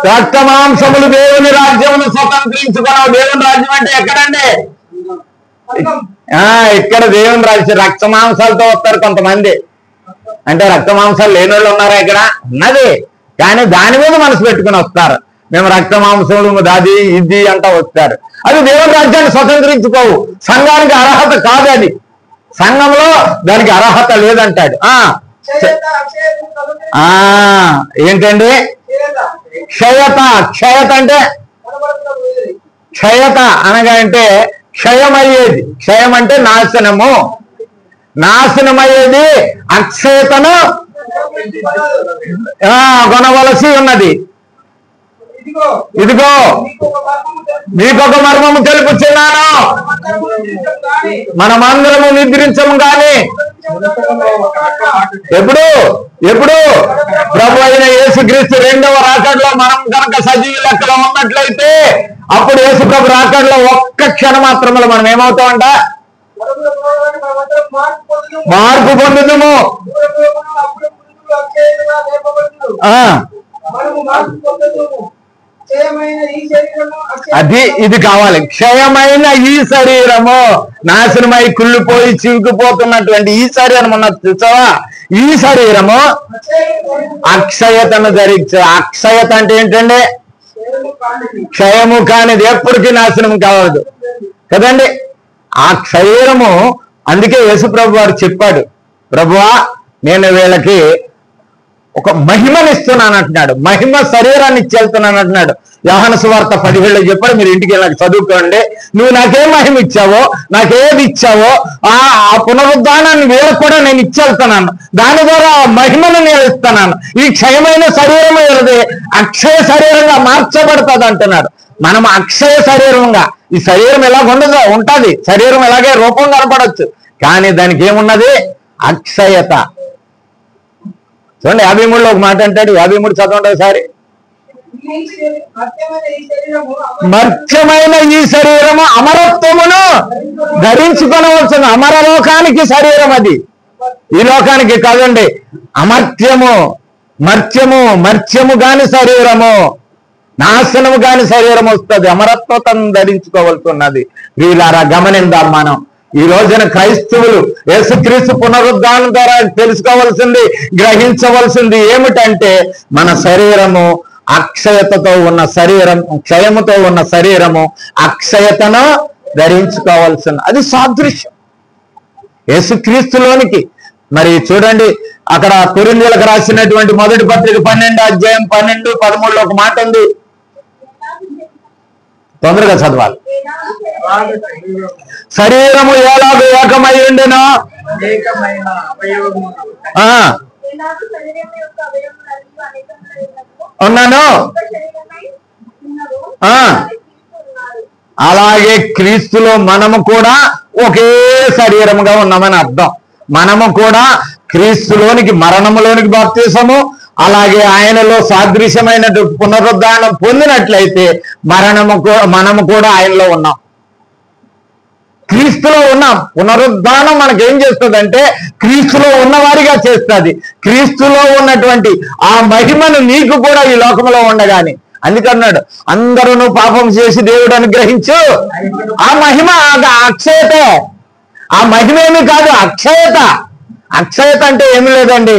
రక్త మాంసములు దేవుని రాజ్యమును స్వతంత్రించుకున్నావు. దేవుని రాజ్యం అంటే ఎక్కడండి? ఇక్కడ దేవుని రాజ్యం. రక్త మాంసాలతో వస్తారు కొంతమంది. అంటే రక్త మాంసాలు లేని వాళ్ళు ఉన్నారా? ఇక్కడ ఉన్నది, కానీ దాని మీద మనసు పెట్టుకుని వస్తారు. మేము రక్త మాంసములు దాది ఇది అంటా వస్తారు. అది దేవుని రాజ్యాన్ని స్వతంత్రించుకోవు. సంఘానికి అర్హత కాదు అది. సంఘంలో దానికి అర్హత లేదంటాడు. ఏంటండి క్షయత? క్షయత అంటే క్షయత అనగా అంటే క్షయమయ్యేది. క్షయం అంటే నాశనము. నాశనమయ్యేది అక్షయతను కొనవలసి ఉన్నది. ఇదిగో మీకొక మర్మము తెలుపుచున్నాను, మనమందరము నిద్రించము గాని ఎప్పుడు ప్రభు అయిన యేసుక్రీస్తు రెండవ రాకడలో మనం కనుక సజీవ లెక్కలో ఉన్నట్లయితే అప్పుడు యేసు ప్రభు రాకడలో ఒక్క క్షణ మాత్రములో మనం ఏమవుతామంట? మార్పు పొందుదుము. అది ఇది కావాలి. క్షయమైన ఈ శరీరము, నాశనమై కుళ్ళిపోయి చివుకుపోతున్నటువంటి ఈ శరీరం ఉన్నది చూసావా? ఈ శరీరము అక్షయతను ధరించు. అక్షయత అంటే ఏంటండి? క్షయము కానిది, ఎప్పటికీ నాశనం కావద్దు కదండి ఆ శరీరము. అందుకే యేసు ప్రభు వారు చెప్పాడు, ప్రభువా నేను వీళ్ళకి ఒక మహిమనిస్తున్నాను అంటున్నాడు. మహిమ శరీరాన్ని ఇచ్చేస్తున్నాను అంటున్నాడు. యోహాను సువార్త 17లో చెప్పాడు. మీరు ఇంటికి వెళ్ళి చదువుకోండి. నువ్వు నాకేం మహిమ ఇచ్చావో, నాకేది ఇచ్చావో ఆ పునరుద్ధానాన్ని వీళ్ళకు కూడా నేను ఇచ్చేస్తున్నాను. దాని ద్వారా మహిమను నేను ఇస్తున్నాను. ఈ క్షయమైన శరీరం ఏది అక్షయ శరీరంగా మార్చబడుతుంది అంటున్నాడు. మనం అక్షయ శరీరంగా, ఈ శరీరం ఎలాగ ఉండదు ఉంటుంది, శరీరం ఎలాగే రూపం కనపడవచ్చు, కానీ దానికి ఏమున్నది? అక్షయత. చూడండి 53లో ఒక మాట అంటాడు. 53 చదవండి ఒకసారి. మర్త్యమైన ఈ శరీరము అమరత్వమును ధరించుకొనవచ్చును. అమరలోకానికి శరీరం అది, ఈ లోకానికి కాదండి. అమర్త్యము, మర్త్యము కాని శరీరము, నాశనము కాని శరీరం వస్తుంది. అమరత్వతను ధరించుకోవాల్సి ఉన్నది. వీళ్ళారా గమనిందాం మనం. ఈ రోజున క్రైస్తవులు యేసుక్రీస్తు పునరుద్ధానం ద్వారా తెలుసుకోవాల్సింది, గ్రహించవలసింది ఏమిటంటే మన శరీరము అక్షయతతో ఉన్న శరీరం, క్షయముతో ఉన్న శరీరము అక్షయతను ధరించుకోవాల్సింది. అది సాదృశ్యం యేసుక్రీస్తులోనికి. మరి చూడండి అక్కడ కొరింథీయులకు రాసినటువంటి మొదటి పత్రిక 12వ అధ్యాయం 12, 13లో ఒక మాట ఉంది. తొందరగా చదవాలి. శరీరము ఎలాగో ఏకమై ఉండెనో ఉన్నాను, అలాగే క్రీస్తులో మనము కూడా ఒకే శరీరముగా ఉన్నామని అర్థం. మనము కూడా క్రీస్తులోనికి, మరణములోనికి బాప్తిసము, అలాగే ఆయనలో సాదృశ్యమైన పునరుద్ధానం పొందినట్లయితే మనము కూడా ఆయనలో ఉన్నాం, క్రీస్తులో ఉన్నాం. పునరుద్ధానం మనకేం చేస్తుందంటే క్రీస్తులో ఉన్నవారిగా చేస్తుంది. క్రీస్తులో ఉన్నటువంటి ఆ మహిమను నీకు కూడా ఈ లోకంలో ఉండగాని. అందుకన్నాడు అందరూ పాపం చేసి దేవుడు అనుగ్రహించు. ఆ మహిమ అక్షయత. ఆ మహిమ ఏమి కాదు, అక్షయత. అక్షయత అంటే ఏమి లేదండి,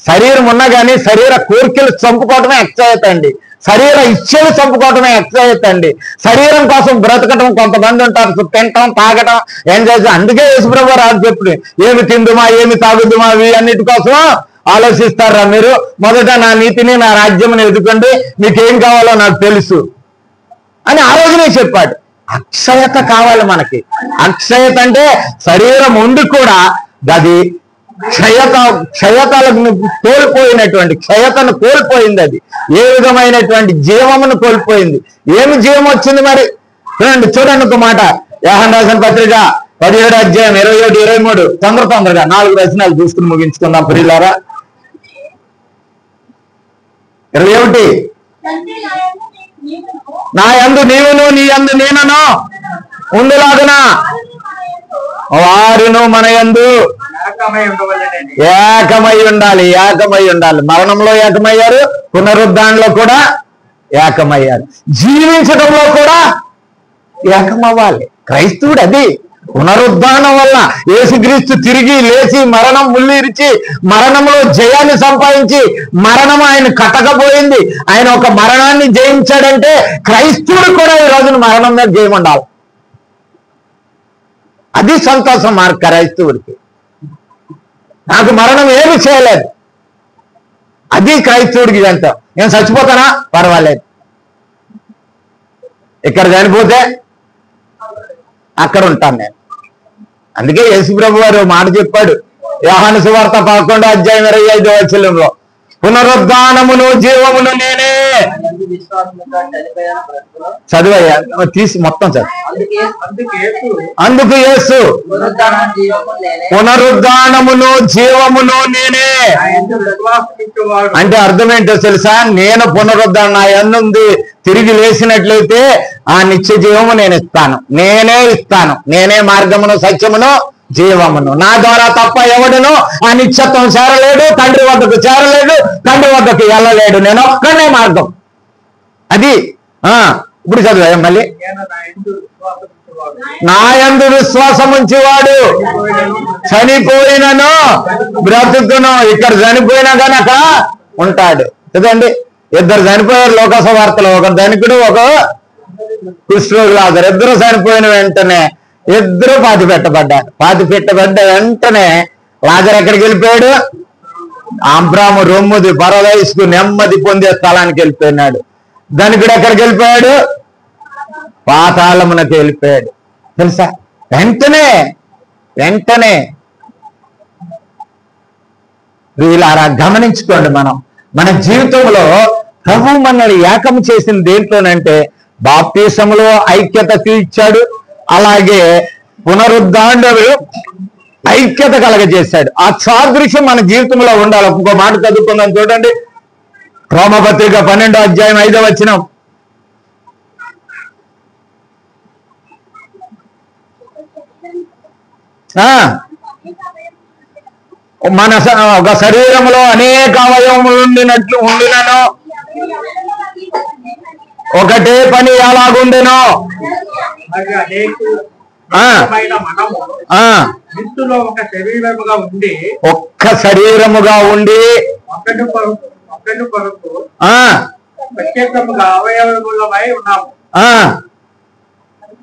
శరీరం ఉన్నా కానీ శరీర కోరికలు చంపుకోవటమే అక్షయత అండి. శరీర ఇచ్చలు చంపుకోవటమే అక్షయత అండి. శరీరం కోసం బ్రతకటం కొంతమంది ఉంటారు, తినటం, తాగటం, ఎంజాయ్. అందుకే యేసుప్రభు రాజు చెప్పుడు, ఏమి తిందుమా, ఏమి తాగుదుమా, అవి అన్నిటి కోసం ఆలోచిస్తారా మీరు? మొదట నా నీతిని, నా రాజ్యమును ఎదుకండి, మీకేం కావాలో నాకు తెలుసు అని ఆ రోజునే చెప్పాడు. అక్షయత కావాలి మనకి. అక్షయత అంటే శరీరం ఉండి కూడా అది క్షయతలను కోల్పోయినటువంటి, క్షయతను కోల్పోయింది. అది ఏ విధమైనటువంటి జీవమును కోల్పోయింది. ఏమి జీవం వచ్చింది మరి? చూడండి ఒక మాట. యోహాను రాసిన పత్రిక 17 అధ్యాయం 21, 23 తొందరగా 4 వచనాలు చూసుకుని ముగించుకుందాం ప్రియులారా. 21 నా యందు నీవును నీ యందు నేనును ఉండులాగున వారును మన యందు ఏకమై ఉండాలి. మరణంలో ఏకమయ్యారు, పునరుద్ధానంలో కూడా ఏకమయ్యారు, జీవించడంలో కూడా ఏకమవ్వాలి. క్రైస్తవుడు అది. పునరుద్ధానం వల్ల యేసుక్రీస్తు తిరిగి లేచి మరణం ముల్లిరిచి మరణంలో జయాన్ని సంపాదించి మరణం ఆయన కట్టకపోయింది. ఆయన ఒక మరణాన్ని జయించాడంటే క్రైస్తవుడు కూడా ఈ రోజున మరణం మీద జయం ఉండాలి. అది సంతోషం క్రైస్తవుడికి. నాకు మరణం ఏమి చేయలేదు, అది క్రైస్తవుడికి ఎంత. నేను చచ్చిపోతానా పర్వాలేదు, ఇక్కడ చనిపోతే అక్కడ ఉంటాను నేను. అందుకే యేసు ప్రభు వారు మాట చెప్పాడు యోహాను సువార్త 11 అధ్యాయం 25 వచనంలో, పునరుద్ధానమును జీవమును నేనే. చదువయ్యా, తీసి మొత్తం చదువు. అందుకు యేసు పునరుద్ధానమును జీవమును నేనే అంటే అర్థం ఏంటో తెలుసా? నేను పునరుద్ధానం నా యందు తిరిగి లేచినట్లయితే ఆ నిత్య జీవము నేను ఇస్తాను, నేనే మార్గమును సత్యమును జీవమును. నా ద్వారా తప్ప ఎవడును ఆ నిత్యత్వం చేరలేడు, తండ్రి వద్దకు చేరలేడు, తండ్రి వద్దకు వెళ్ళలేడు. నేను ఒక్కనే మార్గం. అది ఇప్పుడు చదువు మళ్ళీ. నా యందు విశ్వాసం ఉంచేవాడు చనిపోయినను బ్రతుకును. ఇక్కడ చనిపోయినా కానీ అక్కడ ఉంటాడు కదండి. 2 చనిపోయారు లోకాసు వార్తలో, ఒక ధనికుడు ఒక కుష్ఠరోగులాజరు. 2 చనిపోయిన వెంటనే 2 పాతి పెట్టబడ్డ వెంటనే లాజరు ఎక్కడికి వెళ్ళిపోయాడు? అబ్రాము రొమ్ముది పరదైసుకు నెమ్మది పొందే స్థలానికి వెళ్ళిపోయినాడు. ధనికుడు ఎక్కడికి వెళ్ళిపోయాడు? పాతాళమునకు వెళ్ళిపోయాడు. తెలుసా? వెంటనే వీళ్ళారా గమనించుకోండి. మన జీవితంలో ప్రభు మనల్ని ఏకం చేసిన దేంట్లోనంటే బాప్తిసములో ఐక్యత తీర్చాడు, అలాగే పునరుద్ధానంలో ఐక్యత కలగజేశాడు. ఆ సాదృశ్యం మన జీవితంలో ఉండాలి. ఇంకో మాట చదువుకుందాం చూడండి. రోమపత్రిక 12 అధ్యాయం 5వ వచనం. మన ఒక శరీరంలో అనేక అవయవములు ఉండినను ఒకటే పని ఎలాగుండెనో ఒక్క శరీరముగా ఉండి అవయవములమై ఉన్నాము.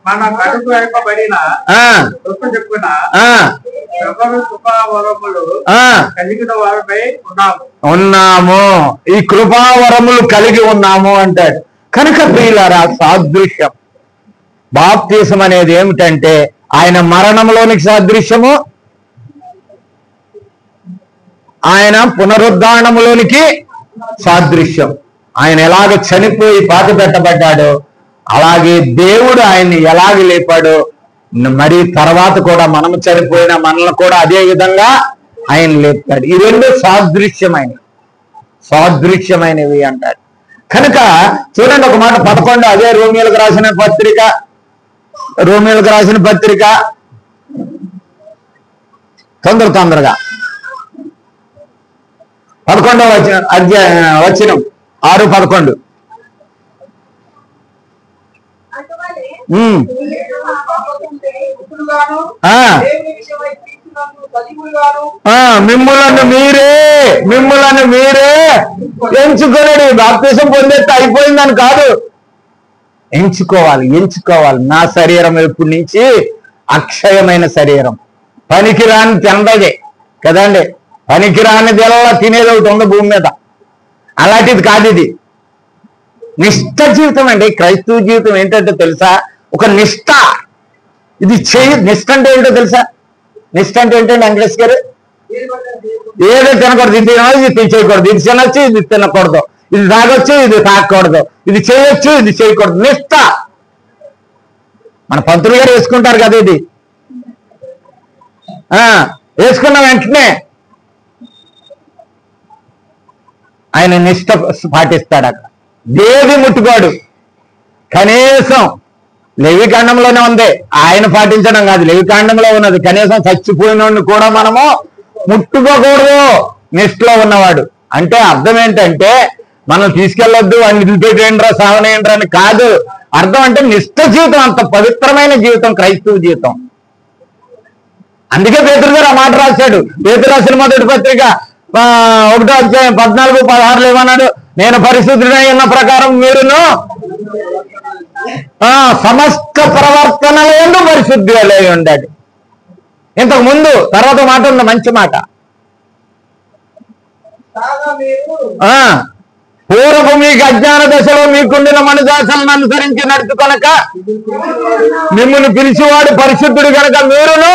మన కడుపు వైపబడిన చెప్పున కృపావరములు కలిగిన వారమై ఉన్నాము. ఈ కృపావరములు కలిగి ఉన్నాము అంటాడు. కనుక ప్రియులారా, సాదృశ్యం బాప్తిసం అనేది ఏమిటంటే ఆయన మరణంలోనికి సాదృశ్యము, ఆయన పునరుద్ధానములోనికి సాదృశ్యం. ఆయన ఎలాగ చనిపోయి పాతి పెట్టబడ్డాడో అలాగే దేవుడు ఆయన్ని ఎలాగ లేపాడో మరి తర్వాత కూడా మనము చనిపోయిన మనల్ని కూడా అదే విధంగా ఆయన లేపుతాడు. ఈ 2 సాదృశ్యమైనవి అంటాడు. కనుక చూడండి ఒక మాట 11 అదే రోమియోలకు రాసిన పత్రిక తొందరగా 11వ వచనం 6:11. మిమ్ములను మీరే ఎంచుకోలేడు. బాప్తిసం పొందేస్తే అయిపోయిందని కాదు, ఎంచుకోవాలి. నా శరీరం ఎప్పటి నుంచి అక్షయమైన శరీరం, పనికిరాని తినదే కదండి. పనికిరానిది ఎలా తినేది ఒకటి ఉంది భూమి మీద, అలాంటిది కాదు ఇది. నిష్ఠ జీవితం అండి. క్రైస్తవ జీవితం ఏంటంటే తెలుసా? ఒక నిష్ఠ. ఇది నిష్ఠ అంటే ఏంటో తెలుసా? నిష్ఠ అంటే ఏంటండి వెంకటేష్ గారు? ఏదో తినకూడదు, ఇది తినవచ్చు, ఇది చేయకూడదు, ఇది తినొచ్చు, ఇది తినకూడదు, ఇది తాగొచ్చు, ఇది తాగకూడదు, ఇది చేయొచ్చు, ఇది చేయకూడదు. నిష్ఠ. మన పంతులు గారు వేసుకుంటారు కదా ఇది. వేసుకున్న వెంటనే ఆయన నిష్ట పాటిస్తాడు. అక్కడ దేవి ముట్టుకోడు. కనీసం లేవికాండంలోనే ఉంది, ఆయన పాటించడం కాదు, లేవికాండంలో ఉన్నది. కనీసం చచ్చిపోయిన కూడా మనము ముట్టుకోకూడదు నిష్ఠలో ఉన్నవాడు. అంటే అర్థం ఏంటంటే మనం తీసుకెళ్ళొద్దు, వాడిని వదిలిపెట్టేయండిరా, సావనేయండిరా అని కాదు. అర్థం అంటే నిష్ఠ జీవితం, అంత పవిత్రమైన జీవితం క్రైస్తవ జీవితం. అందుకే పేతురు గారు ఆ మాట రాశాడు. పేతురు రాసిన మొదటి పత్రిక 1వ అధ్యాయం 14-16 ఏమన్నాడు? నేను పరిశుద్ధుడై ఉన్న ప్రకారం మీరును సమస్త ప్రవర్తనలందు పరిశుద్ధులై ఉండాలి. ఇంతకు ముందు తర్వాత మాట ఉంది, మంచి మాట. పూర్వపు మీకు అజ్ఞాన దశలో మీకుండిన మనదాసలను అనుసరించి నడుచుకొనక మిమ్మల్ని పిలిచివాడు పరిశుద్ధుడు కనుక మీరును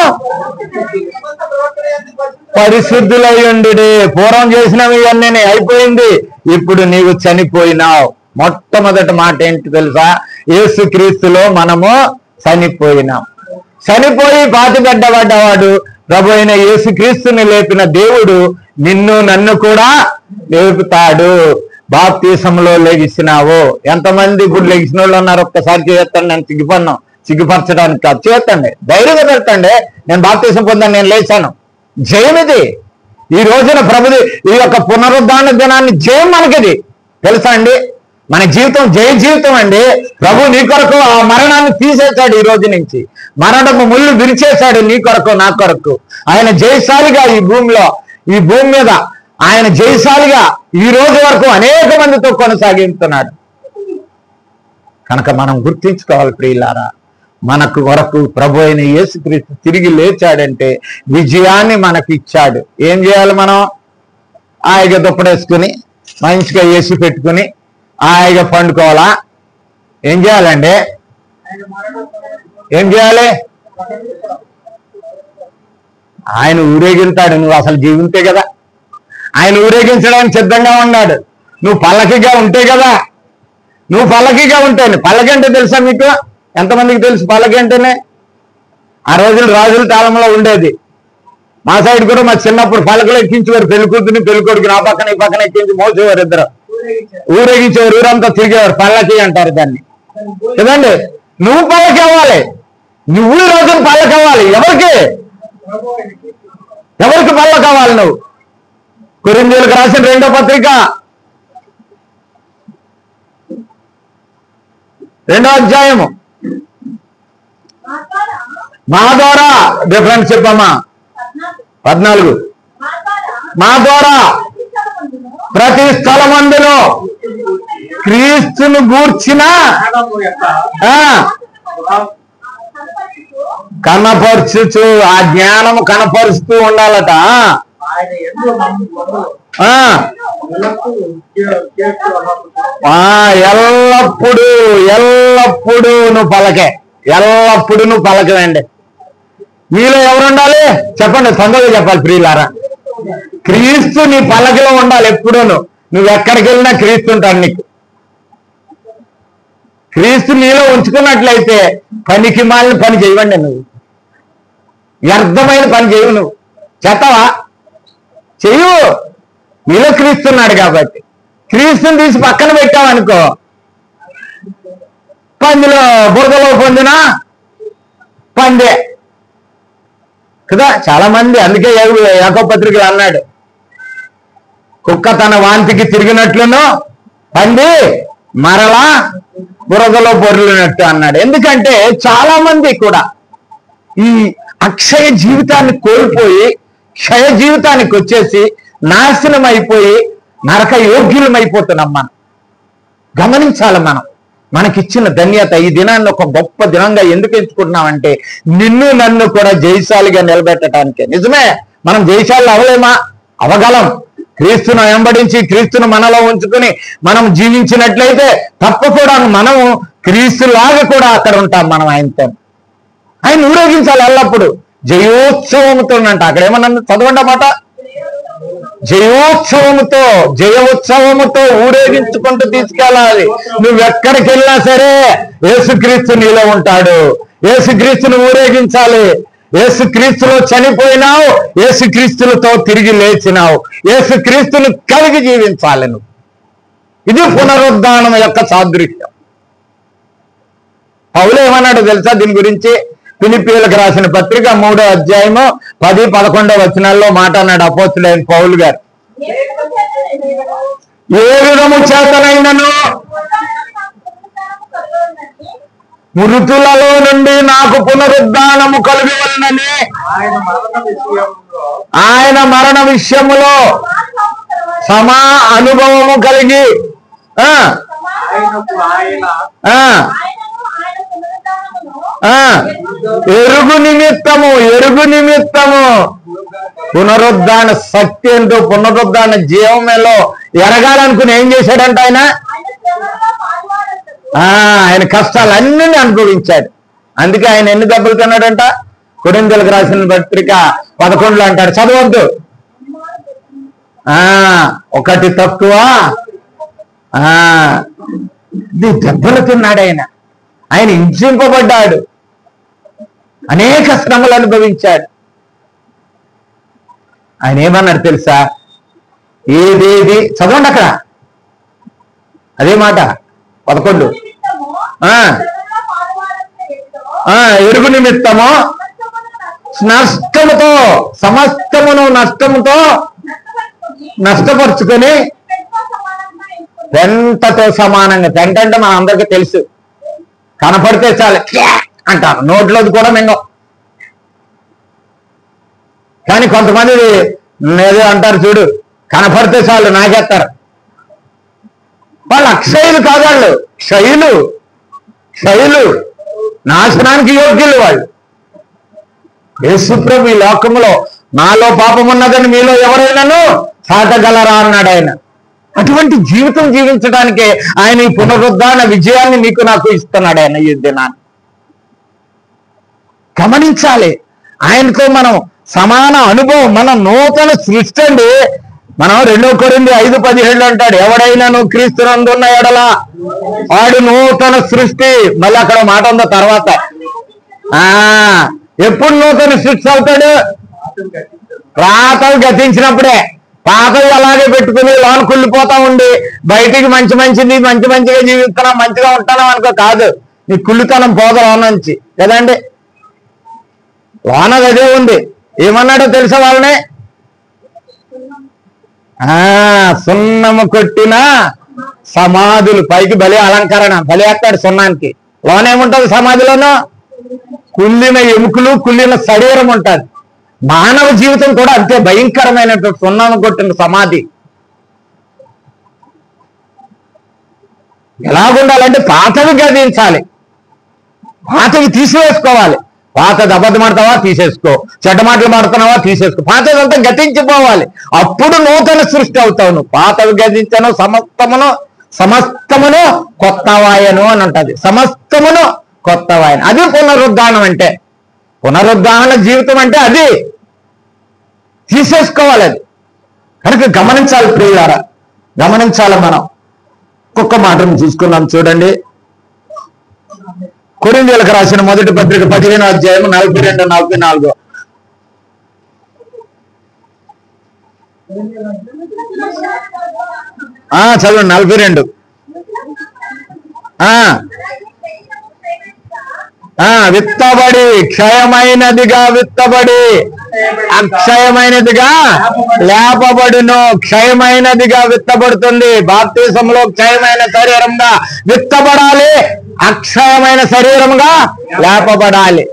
పరిశుద్ధులయ్యుండి. పూర్వం చేసినవి ఇవన్నీ అయిపోయింది, ఇప్పుడు నీవు చనిపోయినావు. మొట్టమొదటి మాట ఏంటి తెలుసా? యేసుక్రీస్తులో మనము చనిపోయినాం. చనిపోయి పాతిపెట్టబడ్డవాడు ప్రభు అయిన యేసుక్రీస్తుని లేపిన దేవుడు నిన్ను నన్ను కూడా లేపుతాడు. బాప్తీసంలో లెగిసినావు. ఎంతమంది ఇప్పుడు లెగిసిన వాళ్ళు ఉన్నారు? ఒక్కసారి చేయొత్తండి. నేను సిగ్గుపరచడానికి కాదు, చేయొత్తండి, ధైర్యంగా పెట్టండి. నేను బాప్తీసం పొందాను, నేను లేచాను. జయమిది. ఈ రోజున ప్రభుది ఈ యొక్క పునరుద్ధాన దినాన్ని జయం మనకిది. తెలుసా అండి? మన జీవితం జయ జీవితం అండి. ప్రభు నీ కొరకు ఆ మరణాన్ని తీసేశాడు. ఈ రోజు నుంచి మరణము ముళ్ళు విరిచేశాడు నీ కొరకు, నా కొరకు. ఆయన జయశాలిగా ఈ భూమి మీద ఆయన జయశాలిగా ఈ రోజు వరకు అనేక మందితో కొనసాగిస్తున్నాడు. కనుక మనం గుర్తించుకోవాలి ప్రియులారా, మనకు వరకు ప్రభు అయిన యేసుక్రీస్తు తిరిగి లేచాడంటే విజయాన్ని మనకు ఇచ్చాడు. ఏం చేయాలి? మనం హాయిగా దుప్పడేసుకుని మంచిగా ఏసి పెట్టుకుని హాయిగా పండుకోవాలా? ఏం చేయాలండి? ఏం చేయాలి? ఆయన ఊరేగిస్తాడు. నువ్వు అసలు జీవితే కదా, ఆయన ఊరేగించడానికి సిద్ధంగా ఉన్నాడు. నువ్వు పల్లకిగా ఉంటే కదా, నువ్వు పల్లకిగా ఉంటాను. పల్లకి అంటే తెలుసా మీకు? ఎంతమందికి తెలుసు పల్లకి అంటేనే? ఆ రోజులు రాజుల కాలంలో ఉండేది. మా సైడ్ కూడా మా చిన్నప్పుడు పల్లకలు ఎక్కించేవారు. పెళ్లి కూతుర్ని పెళ్లి కొడుకుని ఆ పక్కన ఈ పక్కన ఎక్కించి మోసేవారు. ఇద్దరు ఊరేగించేవారు, ఊరంతా తిరిగేవారు. పల్లకి అంటారు దాన్ని కదండి. నువ్వు పల్లకి అవ్వాలి, నువ్వు ఈ రోజున పల్లకి అవ్వాలి. ఎవరికి పల్లకి అవ్వాలి? నువ్వు కొరింథీయులకు రాసిన 2వ పత్రిక 2వ అధ్యాయము మా ద్వారా డిఫరెన్స్ చెప్పమ్మా. 14 మా ద్వారా ప్రతి స్థలమందును క్రీస్తును గూర్చిన కనపరుచుచు, ఆ జ్ఞానము కనపరుస్తూ ఉండాలట. ఎల్లప్పుడు నువ్వు పలకే, ఎల్లప్పుడు నువ్వు పలకవేండి. మీలో ఎవరు ఉండాలి చెప్పండి, తొందరగా చెప్పాలి ప్రియులారా. క్రీస్తు నీ పలకలో ఉండాలి ఎప్పుడూను. నువ్వు ఎక్కడికి వెళ్ళినా క్రీస్తు ఉంటాడు నీకు. క్రీస్తు నీలో ఉంచుకున్నట్లయితే పనికి మాలిన పని చేయవండి. నువ్వు వ్యర్థమైన పని చేయవు. నువ్వు చేస్తావా? చెయ్యు. నీలో క్రీస్తున్నాడు కాబట్టి. క్రీస్తుని తీసి పక్కన పెట్టావనుకో, పందిలో బురదలో పొందిన పందే కదా చాలా మంది. అందుకే యాకోబు పత్రికలో అన్నాడు, కుక్క తన వాంతికి తిరిగినట్లును పంది మరలా బురదలో పొర్లినట్టు అన్నాడు. ఎందుకంటే చాలా మంది కూడా ఈ అక్షయ జీవితాన్ని కోల్పోయి క్షయ జీవితానికి వచ్చేసి నాశనం అయిపోయి నరక యోగ్యులమైపోతున్నాం. మనం గమనించాలి. మనకిచ్చిన ధన్యత ఈ దినాన్ని ఒక గొప్ప దినంగా ఎందుకు ఎంచుకుంటున్నామంటే నిన్ను నన్ను కూడా జయశాలిగా నిలబెట్టడానికే. నిజమే, మనం జయశాలి అవలేమా? అవగలం. క్రీస్తును వెంబడించి క్రీస్తును మనలో ఉంచుకుని మనం జీవించినట్లయితే తప్పకుండా మనము క్రీస్తులాగా కూడా అక్కడ ఉంటాం. మనం ఆయనతో ఆయన ఊరేగించాలి ఎల్లప్పుడు. జయోత్సవంతో అంట. అక్కడ ఏమన్నా చదవండి అన్నమాట. జయ ఉత్సవముతో ఊరేగించుకుంటూ తీసుకెళ్ళాలి. నువ్వెక్కడికి వెళ్ళినా సరే యేసుక్రీస్తు నీలో ఉంటాడు. యేసుక్రీస్తుని ఊరేగించాలి. యేసుక్రీస్తులో చనిపోయినావు, యేసుక్రీస్తులతో తిరిగి లేచినావు, యేసుక్రీస్తును కలిగి జీవించాలి నువ్వు. ఇది పునరుద్ధానం యొక్క సాదృశ్యం. పౌలు ఏమన్నాడు తెలుసా దీని గురించి? ఫిలిప్పీయులకు రాసిన పత్రిక 3వ అధ్యాయము 10-11 వచనాల్లో మాట అన్నాడు అపోస్తలుడైన పౌలు గారు. ఏ విధము చేతనైనను మృతులలో నుండి నాకు పునరుద్ధానము కలుగవలెనని ఆయన మరణ విషయములో సమా అనుభవము కలిగి ఎరుగు నిమిత్తము పునరుద్ధాన శక్తి ఏంటో, పునరుద్ధాన జీవమేలో ఎరగాలనుకుని ఏం చేశాడంట ఆయన కష్టాలన్నీ అనుభవించాడు. అందుకే ఆయన ఎన్ని దెబ్బలు తిన్నాడంట? కొరింథీయులకు రాసిన పత్రిక 11లో అంటాడు, చదవద్దు, ఒకటి తక్కువ దెబ్బలు తిన్నాడు. ఆయన హింసింపబడ్డాడు, అనేక శ్రమలు అనుభవించాడు. ఆయన ఏమన్నాడు తెలుసా? ఏదేది చదవండి అక్కడ అదే మాట 11. ఎరుగు నిమిత్తము నష్టముతో సమస్తమును నష్టముతో నష్టపరుచుకొని పెంటతో సమానంగా, పెంట అంటే మన అందరికీ తెలుసు, కనపడితే చాలు అంటారు, నోట్లోది కూడా మింగం. కానీ కొంతమంది ఏదో అంటారు చూడు, కనపడితే చాలు నాకేస్తారు. వాళ్ళు అక్షయులు కాదు, వాళ్ళు క్షయులు, నాశనానికి యోగ్యులు వాళ్ళు. యేసుప్రభు ఈ లోకములో నాలో పాపం ఉన్నదని మీలో ఎవరైనాను సాటగలరా అన్నాడు ఆయన. అటువంటి జీవితం జీవించడానికే ఆయన ఈ పునరుద్ధాన విజయాన్ని నీకు నాకు ఇస్తున్నాడు ఆయన ఈ దినాన్ని. గమనించాలి, ఆయనతో మనం సమాన అనుభవం, మన నూతన సృష్టి అండి. మనం 2 కొరింథీ 5:17 అంటాడు, ఎవడైనాను క్రీస్తునందున్న ఎడల వాడు నూతన సృష్టి. మళ్ళీ అక్కడ మాట ఉందో తర్వాత. ఎప్పుడు నూతన సృష్టి అవుతాడు? పాతవి గతించినప్పుడే. పాతవి అలాగే పెట్టుకుని లోన కుళ్ళిపోతా ఉండి బయటికి మంచిగా జీవిస్తున్నాం, మంచిగా ఉంటాం అనుకో, కాదు, నీ కుళ్ళితనం పోద లోన నుంచి కదండి. లోనది అదే ఉంది. ఏమన్నాడో తెలుసా వాళ్ళని? సున్నము కొట్టిన సమాధులు, పైకి బలి అలంకరణ, బలి వేస్తాడు సున్నానికి. లోనేముంటది సమాధిలోనూ? కుళ్ళిన ఎముకలు, కుళ్ళిన శరీరం ఉంటుంది. మానవ జీవితం కూడా అంతే భయంకరమైనటువంటి సున్నము కొట్టిన సమాధి. ఎలాగుండాలంటే పాతవి గదించాలి, పాతవి తీసివేసుకోవాలి. పాతది అబద్ధం ఆడతావా తీసేసుకో, చెడ్డ మాటలు మాడుతున్నావా తీసేసుకో, పాతదంతా గతించిపోవాలి. అప్పుడు నూతన సృష్టి అవుతావు నువ్వు. పాతవి గతించను సమస్తమును కొత్తవాయను అని అంటది. సమస్తమును కొత్తవాయను, అది పునరుద్ధానం అంటే. పునరుద్ధాన జీవితం అంటే అది తీసేసుకోవాలి. అది కనుక గమనించాలి ప్రియులారా, గమనించాలి. మనం ఒక్కొక్క మాటను చూసుకున్నాం చూడండి. కొరింథీయులకు రాసిన మొదటి పత్రిక 15వ అధ్యాయం 42-44. చదవండి 42. విత్తబడి క్షయమైనదిగా విత్తబడి అక్షయమైనదిగా లేపబడును. క్షయమైనదిగా విత్తబడుతుంది. బాప్తిసంలో క్షయమైన శరీరంగా విత్తబడాలి, అక్షయమైన శరీరంగా లేపబడాలి.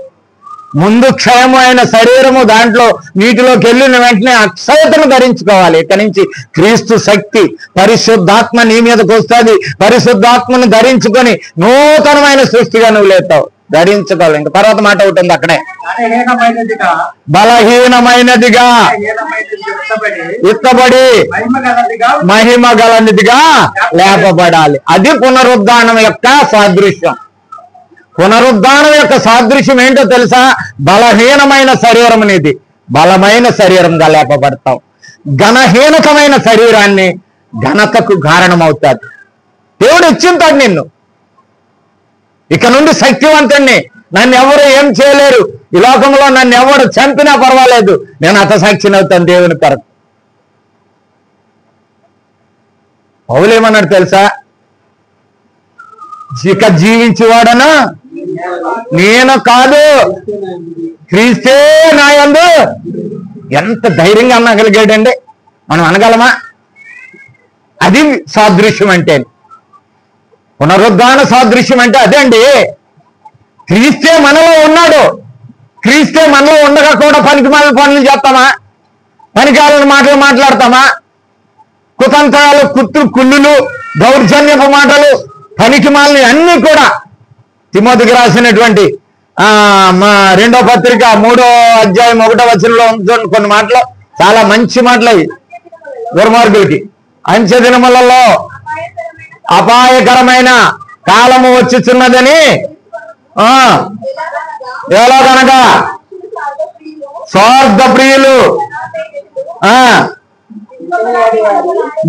ముందు క్షయమైన శరీరము, దాంట్లో నీటిలోకి వెళ్ళిన వెంటనే అక్షయతను ధరించుకోవాలి. ఇక్కడి నుంచి క్రీస్తు శక్తి, పరిశుద్ధాత్మ నీ మీదకి వస్తుంది. పరిశుద్ధాత్మను ధరించుకొని నూతనమైన సృష్టిగా నువ్వు లేతావు, ధరించుకోవాలి. ఇంకా తర్వాత మాట ఉంటుంది అక్కడే, బలహీనమైనదిగా విత్తబడి మహిమ గలనిదిగా లేపబడాలి. అది పునరుద్ధానం యొక్క సాదృశ్యం. పునరుద్ధానం యొక్క సాదృశ్యం ఏంటో తెలుసా? బలహీనమైన శరీరం అనేది బలమైన శరీరంగా లేపబడతాం. ఘనహీనకమైన శరీరాన్ని ఘనతకు కారణమవుతాడు. దేవుడు ఇచ్చింటాడు నిన్ను. ఇక నుండి శక్తివంతుణ్ణి, నన్ను ఎవరు ఏం చేయలేరు, ఈ లోకంలో నన్ను ఎవడు చంపినా పర్వాలేదు, నేను హతసాక్షిని అవుతాను దేవుని కొరకు. పౌలేమన్నాడు తెలుసా? ఇక జీవించేవాడనా నేను కాదు, క్రీస్తే నాయందు. ఎంత ధైర్యంగా అనగలిగాడండి. మనం అనగలమా? అది సాదృశ్యం అంటే, పునరుద్ధాన సాదృశ్యం అంటే అదే అండి. క్రీస్తే మనలో ఉన్నాడు. క్రీస్తే మనలో ఉండగా కూడా పనికిమాలిన పనులు చేస్తామా? పనికిమాలిన మాటలు మాట్లాడతామా? కుతంత్రాలు, కుళ్ళులు, దౌర్జన్యపు మాటలు, పనికిమాలిన అన్నీ కూడా తిమోతికి రాసినటువంటి మా 2వ పత్రిక 3వ అధ్యాయం 1వ వచనంలో ఉంటుంది కొన్ని మాటలు, చాలా మంచి మాటలు అవి. దుర్మార్గులకి అంచె దినములలో అపాయకరమైన కాలము వచ్చుచున్నదని, ఎలాగనగా స్వార్థ ప్రియులు,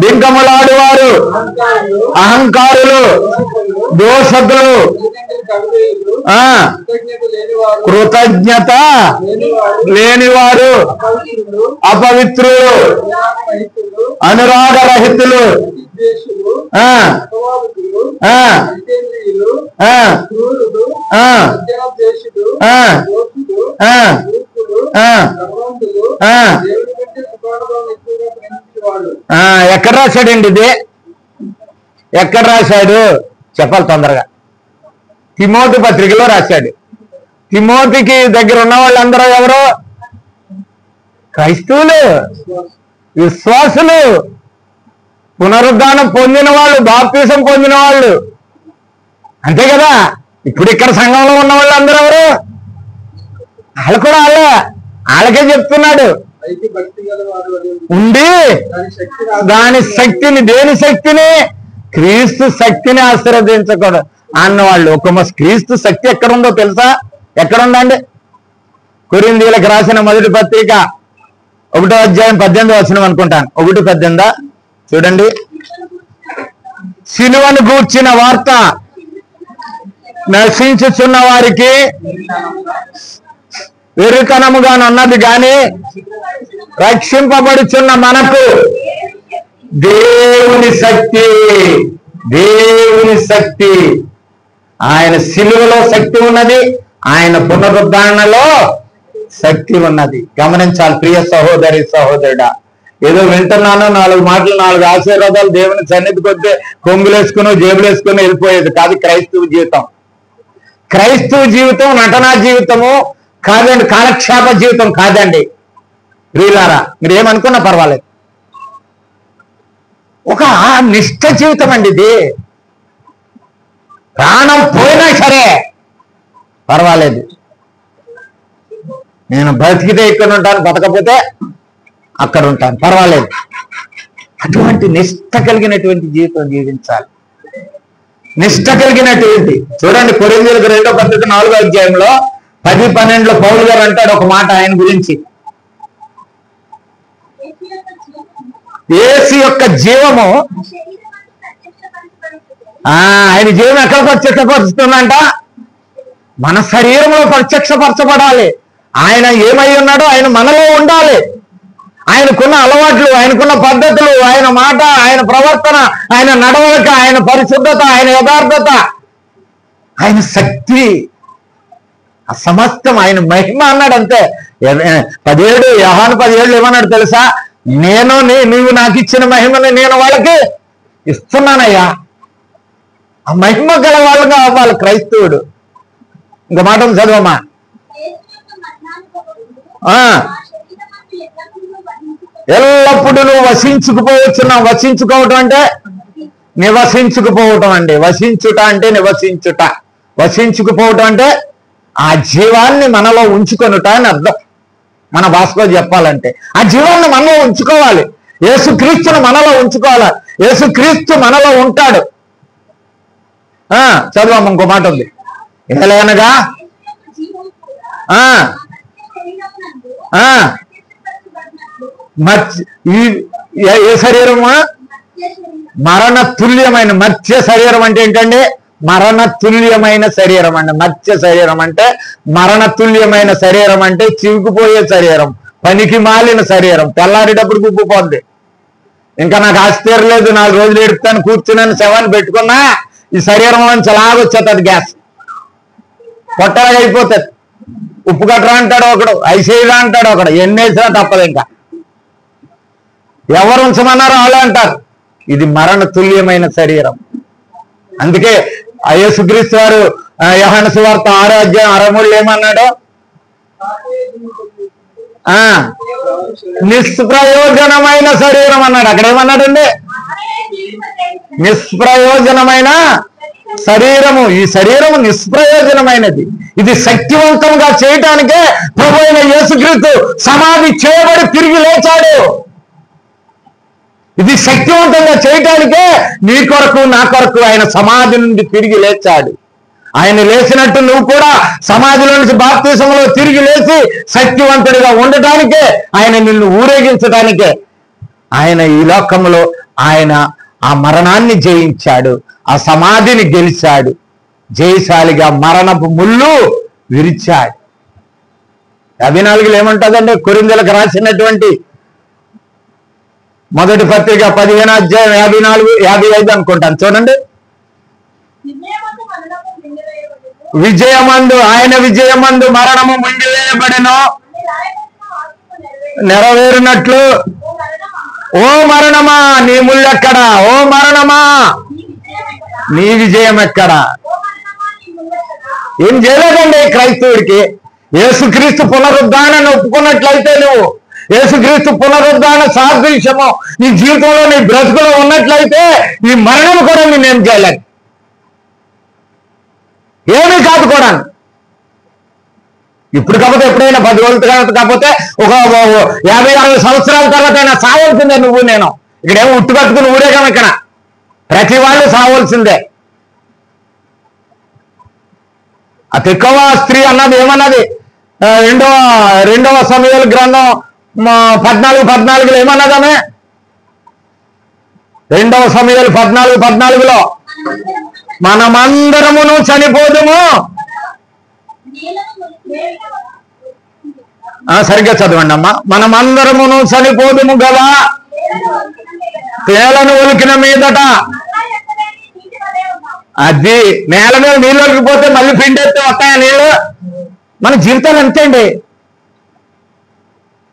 బింకములాడువారు, అహంకారులు, దోషకులు, కృతజ్ఞత లేనివారు, అపవిత్రులు, అనురాగరహితులు, ఎక్కడ రాశాడండి ఇది? ఎక్కడ రాశాడు చెప్పాలి తొందరగా. తిమోతి పత్రికలో రాశాడు. తిమోతికి దగ్గర ఉన్న వాళ్ళందరూ ఎవరు? క్రైస్తవులు, విశ్వాసులు, పునరుద్ధానం పొందిన వాళ్ళు, బాప్తిసం పొందిన వాళ్ళు, అంతే కదా. ఇప్పుడు ఇక్కడ సంఘంలో ఉన్న వాళ్ళు అందరూ ఎవరు? వాళ్ళు కూడా వాళ్ళకే చెప్తున్నాడు. ఉండి దాని శక్తిని, దేని శక్తిని? క్రీస్తు శక్తిని ఆశీర్వదించకూడదు అన్నవాళ్ళు. ఒక క్రీస్తు శక్తి ఎక్కడుందో తెలుసా? ఎక్కడుందండి? కొరింథీయులకు రాసిన మొదటి పత్రిక 1వ అధ్యాయం 18వ వచనం అనుకుంటాను. 1:18 చూడండి. సిలువను గూర్చిన వార్త నశించుచున్న వారికి వెరుకనముగానున్నది గాని రక్షింపబడుచున్న మనకు దేవుని శక్తి, దేవుని శక్తి. ఆయన సిలువలో శక్తి ఉన్నది, ఆయన పునరుద్ధరణలో శక్తి ఉన్నది. గమనించాలి ప్రియ సహోదరి సహోదరుడా. ఏదో వింటున్నాను, 4 మాటలు, 4 ఆశీర్వాదాలు దేవుని సన్నిధికి వస్తే కొంగులేసుకుని జేబులేసుకుని వెళ్ళిపోయేది కాదు క్రైస్తవ జీవితం. క్రైస్తవ జీవితం నటనా జీవితము కాదండి, కాలక్షేప జీవితం కాదండి. ప్రియులారా, మీరు ఏమనుకున్నా పర్వాలేదు, ఒక నిష్ఠ జీవితం అండి ఇది. ప్రాణం పోయినా సరే పర్వాలేదు, నేను బతికితే ఇక్కడ ఉంటాను, బతకపోతే అక్కడ ఉంటాను, పర్వాలేదు. అటువంటి నిష్ఠ కలిగినటువంటి జీవితం జీవించాలి. నిష్ఠ కలిగినటువంటి చూడండి, కొరింథీయులకు 2వ పత్రిక 4వ అధ్యాయంలో 10-12 పౌలు గారు అంటాడు ఒక మాట ఆయన గురించి. యేసు యొక్క జీవము, ఆయన జీవం ఎక్కడ ప్రత్యక్షపరుస్తుందంట? మన శరీరంలో ప్రత్యక్షపరచబడాలి. ఆయన ఏమై ఉన్నాడో ఆయన మనలో ఉండాలి. ఆయనకున్న అలవాట్లు, ఆయనకున్న పద్ధతులు, ఆయన మాట, ఆయన ప్రవర్తన, ఆయన నడవడిక, ఆయన పరిశుద్ధత, ఆయన యథార్థత, ఆయన శక్తి, సమస్తం ఆయన మహిమ అన్నాడు. అంతే 17 యోహాను 17 ఏమన్నాడు తెలుసా? నీవు నాకు ఇచ్చిన మహిమని నేను వాళ్ళకి ఇస్తున్నానయ్యా. ఆ మహిమ గల వాళ్ళుగా అవ్వాలి క్రైస్తవుడు. ఇంకో మాట చదవమ్మా. ఎల్లప్పుడూ నువ్వు వసించుకుపోవచ్చున్నావు. వసించుకోవటం అంటే నివసించుకుపోవటం అండి. వసించుట అంటే నివసించుట. వసించుకుపోవటం అంటే ఆ జీవాన్ని మనలో ఉంచుకొనుట అని అర్థం. మన భాషలో చెప్పాలంటే ఆ జీవాన్ని మనలో ఉంచుకోవాలి. యేసుక్రీస్తును మనలో ఉంచుకోవాలి. యేసుక్రీస్తు మనలో ఉంటాడు. చదువమ్మ, ఇంకో మాట ఉంది. ఎలాగనగా ఏ శరీరమా? మరణ తుల్యమైన మత్స్య శరీరం అంటే ఏంటండి? మరణ తుల్యమైన శరీరం అండి. మత్స్య శరీరం అంటే మరణ తుల్యమైన శరీరం అంటే చివుకుపోయే శరీరం, పనికి మాలిన శరీరం, తెల్లారేటప్పుడు కుప్పిపోద్ది. ఇంకా నాకు ఆశ్చర్యం లేదు, 4 రోజులు ఎడుపుతాను కూర్చున్నాను శవాన్ని పెట్టుకున్నా ఈ శరీరం నుంచి లాగొచ్చేస్తుంది, గ్యాస్ పొట్టలాగా అయిపోతుంది. ఉప్పు కట్టరా అంటాడు ఒకడు, ఐసేదా అంటాడు ఒకడు, ఎన్ని వేసినా తప్పదు. ఇంకా ఎవరు ఉంచమన్నారో వాళ్ళు అంటారు. ఇది మరణ తుల్యమైన శరీరం. అందుకే యేసుక్రీస్తు వారు యోహాను సువార్త 6వ అధ్యాయం 63 ఏమన్నాడు? నిష్ప్రయోజనమైన శరీరం అన్నాడు. అక్కడ ఏమన్నాడండి? నిష్ప్రయోజనమైన శరీరము. ఈ శరీరము నిష్ప్రయోజనమైనది. ఇది శక్తివంతంగా చేయటానికే ప్రభు అయిన యేసుక్రీస్తు సమాధి చేయబడి తిరిగి లేచాడు. ఇది శక్తివంతంగా చేయటానికే నీ కొరకు నా కొరకు ఆయన సమాధి నుండి తిరిగి లేచాడు. ఆయన లేచినట్టు నువ్వు కూడా సమాధిలో నుంచి బాప్తిసంలో తిరిగి లేచి శక్తివంతుడిగా ఉండటానికే, ఆయన నిన్ను ఊరేగించడానికే ఆయన ఈ లోకంలో ఆయన ఆ మరణాన్ని జయించాడు, ఆ సమాధిని గెలిచాడు, జయశాలిగా మరణపు ముళ్ళు విరిచాడు. 54 ఏమంటుందండి? కొరింథీయులకు రాసినటువంటి మొదటి పత్రిక 15వ అధ్యాయం 54, 55 అనుకుంటాను, చూడండి. విజయమందు ఆయన విజయమందు మరణము ముండివేయబడెను, నెరవేరినట్లు. ఓ మరణమా నీ ముళ్ళెక్కడా? ఓ మరణమా నీ విజయం ఎక్కడా? ఏం చేయలేదండి క్రైస్తవుడికి. యేసుక్రీస్తు పునరుద్ధానాన్ని ఒప్పుకున్నట్లయితే, నువ్వు యేసుక్రీస్తు పునరుద్ధాన సాదృశ్యము నీ జీవితంలో నీ బ్రతుకులో ఉన్నట్లయితే ఈ మరణం కూడా నేనేం చేయలేను, ఏమీ కాదు కూడా. ఇప్పుడు కాకపోతే ఎప్పుడైనా 10 రోజుల తర్వాత కాకపోతే ఒక 50-60 సంవత్సరాల తర్వాత అయినా సావాల్సిందే నువ్వు నేను. ఇక్కడేమో ఉట్టు కట్టుకుని ఊరేగాం. ఇక్కడ ప్రతి వాళ్ళు సావాల్సిందే. ఆ తెక్కవ స్త్రీ అన్నది ఏమన్నది? రెండవ సమూయేలు గ్రంథం 14:14 ఏమన్నదామే? 2వ సమూయేలు 14:14 మనమందరమును చనిపోదుము. సరిగ్గా చదవండి అమ్మా. మనమందరమును చనిపోదుము కదా, తేలను ఒలికిన మీదట. అది నేల మీద నీళ్ళు ఒలికిపోతే మళ్ళీ పిండెత్తే వస్తాయా నీళ్ళు? మన జీవితాలు అంతే అండి.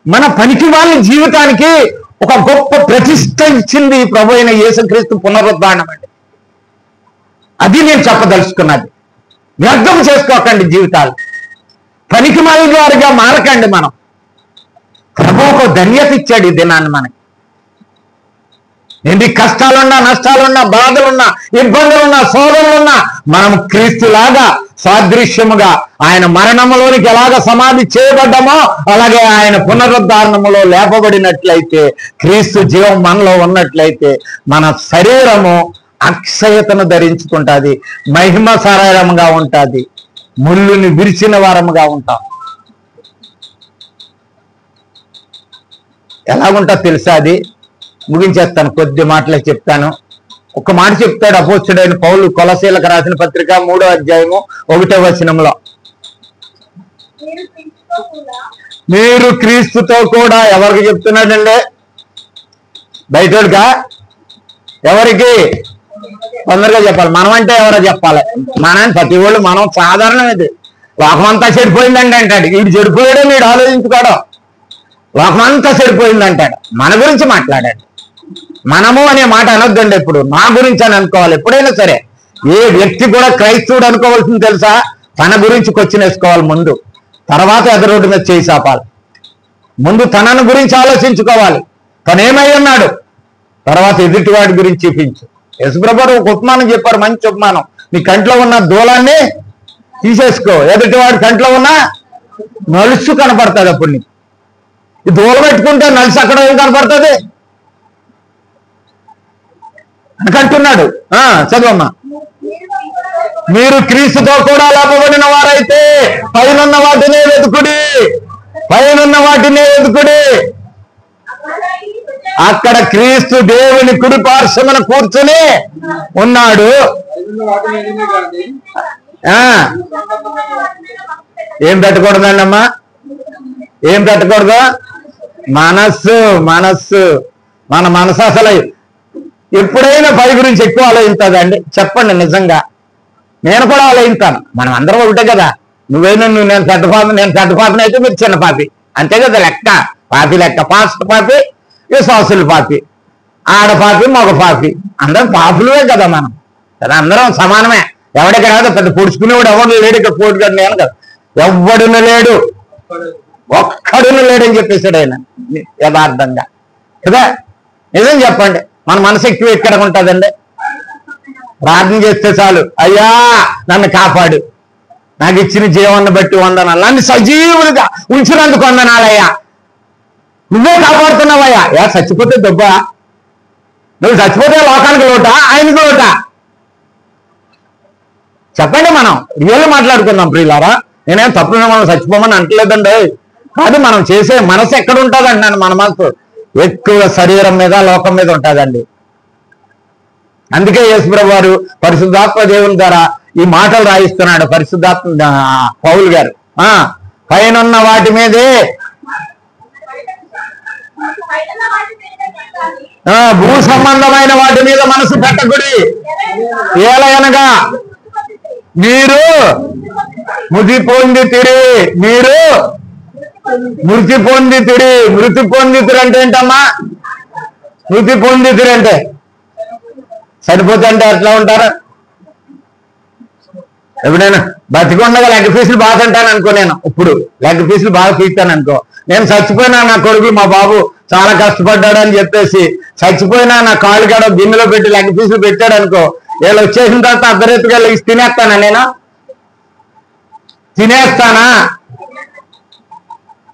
మన పనికి వాళ్ళ జీవితానికి ఒక గొప్ప ప్రతిష్ట ఇచ్చింది ప్రభు అయిన యేసుక్రీస్తు పునరుద్ధానం అండి. అది నేను చెప్పదలుచుకున్నది. వ్యర్థం చేసుకోకండి జీవితాలు, పనికి మాలిన వారిగా మారకండి. మనం ప్రభు ఒక ధన్యత ఇచ్చాడు ఈ దినాన్ని మనకి. ఎన్ని కష్టాలున్నా, నష్టాలున్నా, బాధలున్నా, ఇబ్బందులున్నా, శోధనలున్నా మనం క్రీస్తులాగా సాదృశ్యముగా ఆయన మరణములోనికి ఎలాగ సమాధి చేయబడ్డామో అలాగే ఆయన పునరుద్ధారణములో లేపబడినట్లయితే, క్రీస్తు జీవం మనలో ఉన్నట్లయితే మన శరీరము అక్షయతను ధరించుకుంటుంది, మహిమ శరీరముగా ఉంటుంది, ముళ్ళుని విరిచిన వారముగా ఉంటాం. ఎలాగుంటుందో తెలుసా? అది ముగించేస్తాను, కొద్ది మాటలే చెప్తాను. ఒక మాట చెప్తాడు అపోస్తలుడైన పౌలు కొలసీలకు రాసిన పత్రిక 3వ అధ్యాయము 1వ వచనంలో, మీరు క్రీస్తుతో కూడా. ఎవరికి చెప్తున్నాడండి? బయటోడుగా? ఎవరికి? తొందరగా చెప్పాలి. మనం అంటే ఎవరో చెప్పాలి. మన ప్రతి వాళ్ళు మనం సాధారణం. ఇది లోకమంతా చెడిపోయిందండి అంటాడు. వీడు చెడిపోయాడు, వీడు ఆలోచించుకోవడం. లోకమంతా చెడిపోయిందంటాడు. మన గురించి మాట్లాడాడు. మనము అనే మాట అనొద్దండి. ఇప్పుడు నా గురించి అని అనుకోవాలి. ఎప్పుడైనా సరే ఏ వ్యక్తి కూడా క్రైస్తవుడు అనుకోవాల్సింది తెలుసా? తన గురించి క్వశ్చన్ వేసుకోవాలి ముందు, తర్వాత ఎదురోడ్డు మీద చేయి సాపాలి. ముందు తనను గురించి ఆలోచించుకోవాలి, తనేమై ఉన్నాడు, తర్వాత ఎదుటివాడి గురించి చూపించు. యేసుప్రభు ఒక ఉపమానం చెప్పారు, మంచి ఉపమానం. నీ కంట్లో ఉన్న దూలాన్ని తీసేసుకో, ఎదుటివాడి కంట్లో ఉన్న నలుసు కనపడుతుంది. అప్పుడు నీకు ఈ దూలం పెట్టుకుంటే నలుసు అక్కడ ఏం కనపడుతుంది అనుకంటున్నాడు. చదవమ్మా. మీరు క్రీస్తుతో కూడా లేపబడిన వారైతే పైనున్న వాటినే వెతుకుడి, పైనున్న వాటినే వెతుకుడి. అక్కడ క్రీస్తు దేవుని కుడి పార్శ్వమున కూర్చుని ఉన్నాడు. ఏం పెట్టకూడదండి అమ్మా? ఏం పెట్టకూడదు? మనస్సు. మనస్సు మన మనసు అసలు ఎప్పుడైనా పై గురించి ఎక్కువ ఆలోచించదండి? చెప్పండి నిజంగా. నేను కూడా ఆలోచించాను. మనం అందరం ఒకటే కదా. నువ్వు నేను చెడ్డపాపని అయితే మీరు చిన్న పాపి, అంతే కదా లెక్క. పాపి లెక్క. పాస్ట్ పాపి, విశ్వాసులు పాపి, ఆడపాపి, మగ పాపి, అందరం పాపులే కదా మనం కదా. అందరం సమానమే. ఎవడికి కాదు పెద్ద పొడుచుకునేవాడు ఎవడు లేడు ఇక్కడ. పోటీ కదా నేను కదా. ఎవడును లేడు, ఒక్కడును లేడని చెప్పేశాడు ఆయన యథార్థంగా కదా. నిజం చెప్పండి, మన మనసు ఎక్కువ ఎక్కడ ఉంటుందండి? ప్రార్థన చేస్తే చాలు, అయ్యా నన్ను కాపాడు, నాకు ఇచ్చిన జీవాన్ని బట్టి వందనాలు, నన్ను సజీవులుగా ఉంచినందుకు వందనాలయ్యా, నువ్వే కాపాడుతున్నావయ్యా. చచ్చిపోతే దెబ్బ? నువ్వు చచ్చిపోతే లోకానికి లోటా, ఆయనకి లోటా? చెప్పండి. మనం రియల్ మాట్లాడుకుందాం ప్రియులారా. నేనేం తప్పున మనం చచ్చిపోమని అంటలేదండి. కాదు, మనం చేసే మనసు ఎక్కడ ఉంటుంది అంటున్నాను. మన మనసు ఎక్కువ శరీరం మీద, లోకం మీద ఉంటుందండి. అందుకే యేసుప్రభువు వారు పరిశుద్ధాత్మ దేవుని ద్వారా ఈ మాటలు రాయిస్తున్నాడు. పరిశుద్ధాత్మ పౌలు గారు పైనున్న వాటి మీదే, భూ సంబంధమైన వాటి మీద మనసు పెట్టకుడి. ఏలయనగా మీరు మృతి పొందితిరి. మీరు మృతి పొందితిరి. మృతి పొందితిరి అంటే ఏంటమ్మా? మృతి పొందితిరి అంటే చనిపోతే అంటే ఎట్లా ఉంటారు? ఎప్పుడైనా బతికొండగా లెగ్ పీసులు బాగా తింటాను అనుకో. నేను ఇప్పుడు లెగ్ పీసులు బాగా పీస్తాను అనుకో. నేను చచ్చిపోయినా నా కొడుకు మా బాబు చాలా కష్టపడ్డాడు అని చెప్పేసి చచ్చిపోయినా నా కాళ్ళు కాడ గిన్నెలో పెట్టి లెగ్ పీసులు పెట్టాడు అనుకో. వీళ్ళు వచ్చేసిన తర్వాత అర్ధరేతుగా లెగ్స్ తినేస్తానా? నేను తినేస్తానా?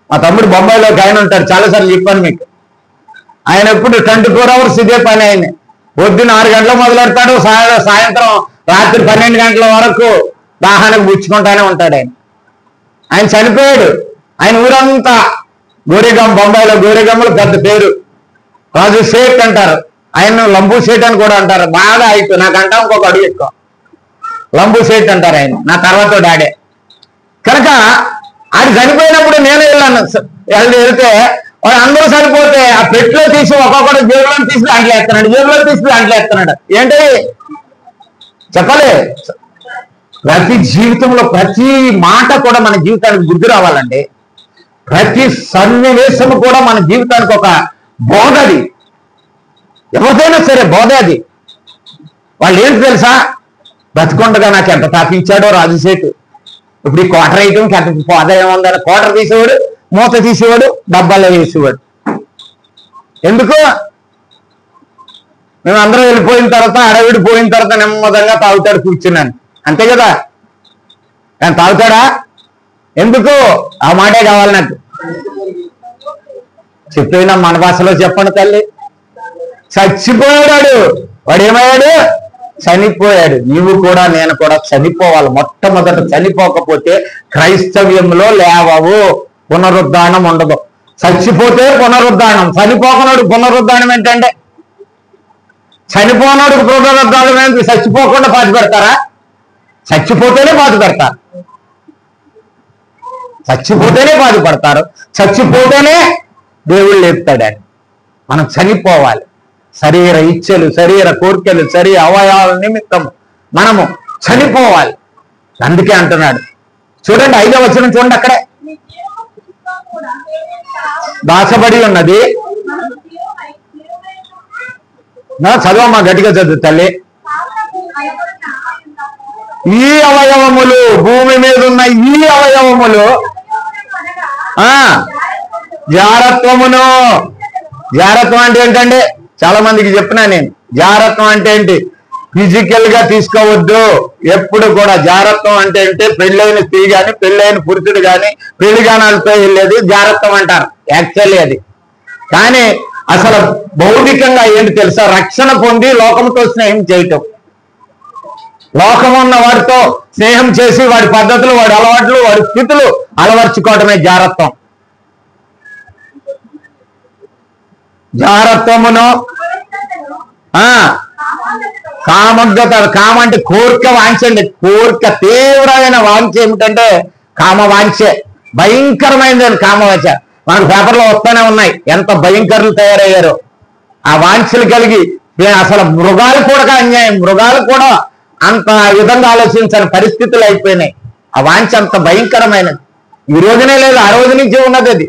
మా తమ్ముడు బొంబాయిలో ఆయన ఉంటాడు, చాలాసార్లు చెప్పాను మీకు. ఆయన ఎప్పుడు 24 hours ఇదే పని. ఆయన పొద్దున్న 6 గంటలకు మొదలెడతాడు, సాయంత్రం రాత్రి 12 గంటల వరకు దాహానికి పుచ్చుకుంటానే ఉంటాడు. ఆయన చనిపోయాడు. ఆయన ఊరంతా గోరేగం, బొంబాయిలో గోరేగంలో పెద్ద పేరు, రాజు సేట్ అంటారు. ఆయన లంబూ సేట్ అని కూడా అంటారు. బాగా హైట్, నాకంటా ఇంకొక అడుగు ఎక్కువ. లంబూ సేట్ అంటారు ఆయన, నా తర్వాత డాడే. కనుక ఆయన చనిపోయినప్పుడు నేనే వెళ్ళాను. వెళ్తే వాడు అందరూ చనిపోతే ఆ పెట్టులో తీసి ఒక్కొక్కటి జేబులో తీసి దాంట్లో వేస్తున్నాడు, జేబులో తీసి దాంట్లో వేస్తున్నాడు. ఏంటి చెప్పలే? ప్రతి జీవితంలో ప్రతి మాట కూడా మన జీవితానికి గుర్తు రావాలండి. ప్రతి సన్నివేశం కూడా మన జీవితానికి ఒక బోధ. అది ఎవరిదైనా సరే బోధ. అది వాళ్ళు ఏంటి తెలుసా? బతికొండగా నాకు ఎంత తాపించాడో రాజుసేటు. ఇప్పుడు ఈ క్వార్టర్ వేయటంకి ఎంత బోధ ఏముందని క్వార్టర్ తీసేవాడు, మూత తీసేవాడు, డబ్బాలో వేసేవాడు. ఎందుకు? మేము అందరం వెళ్ళిపోయిన తర్వాత, అడవిడి పోయిన తర్వాత నెమ్మదంగా తాగుతాడు కూర్చున్నాను, అంతే కదా. ఆయన తాగుతాడా? ఎందుకు? ఆ మాటే కావాలి నాకు. చెప్పినా మన భాషలో చెప్పండి తల్లి. చచ్చిపోయాడు వాడు. ఏమయ్యాడు? చనిపోయాడు. నీవు కూడా నేను కూడా చనిపోవాలి. మొట్టమొదట చనిపోకపోతే క్రైస్తవ్యంలో లేవవు, పునరుద్ధానం ఉండదు. చచ్చిపోతే పునరుద్ధానం, చనిపోకున్నాడు పునరుద్ధానం ఏంటంటే? చనిపోనాడు పునరుద్ధానం ఏంటి? చచ్చిపోకుండా పాతి పెడతారా? చచ్చిపోతేనే పాతి పెడతారు. చచ్చిపోతేనే బాధపడతారు. చచ్చిపోతేనే దేవుళ్ళు లేపుతాడని. మనం చనిపోవాలి. శరీర ఇచ్చలు, శరీర కోరికలు, శరీర అవయవాల నిమిత్తం మనము చనిపోవాలి. అందుకే అంటున్నాడు. చూడండి 5వ వచనం చూడండి, అక్కడే దాచబడి ఉన్నది. చదవమ్మా, గట్టిగా చదువు తల్లి. ఈ అవయవములు, భూమి మీద ఉన్న ఈ అవయవములు జారత్వమును. జారత్వం అంటే ఏంటంటే, చాలా మందికి చెప్పినా నేను. జారత్వం అంటే ఏంటి? ఫిజికల్ గా తీసుకోవద్దు ఎప్పుడు కూడా. జారత్వం అంటే ఏంటి? పెళ్ళైన స్త్రీ కానీ, పెళ్ళైన పురుషుడు కానీ, పెళ్లిగానాలతో వెళ్ళేది జారత్వం అంటారు యాక్చువల్లీ అది. కానీ అసలు భౌతికంగా ఏంటి తెలుసా? రక్షణ పొంది లోకంతో స్నేహం చేయటం. లోకం ఉన్న వాడితో స్నేహం చేసి వాడి పద్ధతులు, వాడి అలవాట్లు, వాడి స్థితులు అలవర్చుకోవటమే జారత్వం. జారత్వమును కామగ్రత. కామ అంటే కోరిక వాంచండి. కోరిక తీవ్రమైన వాంఛ ఏమిటంటే కామ వాంఛే. భయంకరమైనది కామ వాంఛ. మనకు పేపర్లో వస్తూనే ఉన్నాయి ఎంత భయంకరులు తయారయ్యారో. ఆ వాంఛలు కలిగి అసలు మృగాలు కూడా అన్యాయం. మృగాలు కూడా అంత విధంగా ఆలోచించని పరిస్థితులు అయిపోయినాయి. ఆ వాంఛ అంత భయంకరమైనది. ఈ రోజునే లేదు, ఆ రోజు నుంచి ఉన్నది అది.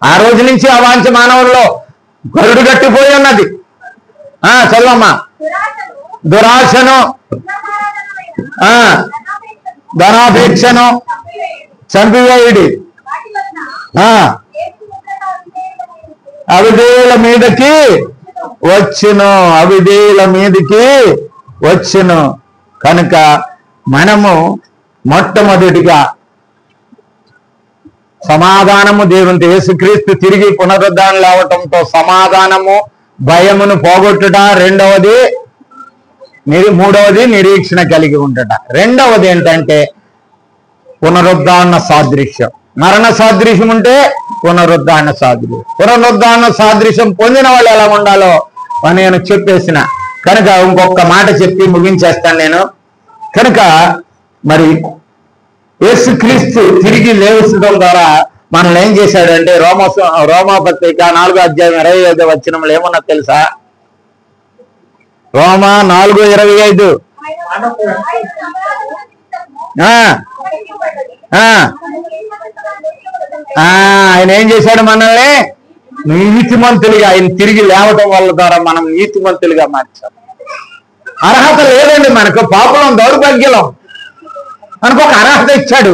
ఆ రోజు నుంచి ఆ వాంఛ మానవుల్లో గరుడు గట్టిపోయి ఉన్నది. చదవమ్మా. దురాశను, ధనాపేక్షను చంపివేయుడి, అవిధేయుల మీదకి వచ్చును. అవిధేయుల మీదకి వచ్చును. కనుక మనము మొట్టమొదటిగా సమాధానము దేవునితో, యేసుక్రీస్తు తిరిగి పునరుద్ధానం లేవటంతో సమాధానము, భయమును పోగొట్టుట. మూడవది నిరీక్షణ కలిగి ఉంటుట. రెండవది ఏంటంటే పునరుద్ధాన సాదృశ్యం. మరణ సాదృశ్యం ఉంటే పునరుద్ధాన సాదృశ్యం. పునరుద్ధాన సాదృశ్యం పొందిన వాళ్ళు ఎలా ఉండాలో నేను చెప్పేసిన కనుక ఇంకొక మాట చెప్పి ముగించేస్తాను నేను. కనుక మరి యేసుక్రీస్తు తిరిగి లేవడం ద్వారా మనల్ని ఏం చేశాడంటే రోమాపత్రిక 4:25 ఏమన్నా తెలుసా? రోమా 4:25 ఆయన ఏం చేశాడు? మనల్ని నీతిమంతులుగా, ఆయన తిరిగి లేవటం వల్ల ద్వారా మనం నీతిమంతులుగా మార్చాం. అర్హత లేదండి మనకు, పాపం దౌర్భాగ్యం. మనకు ఒక అర్హత ఇచ్చాడు.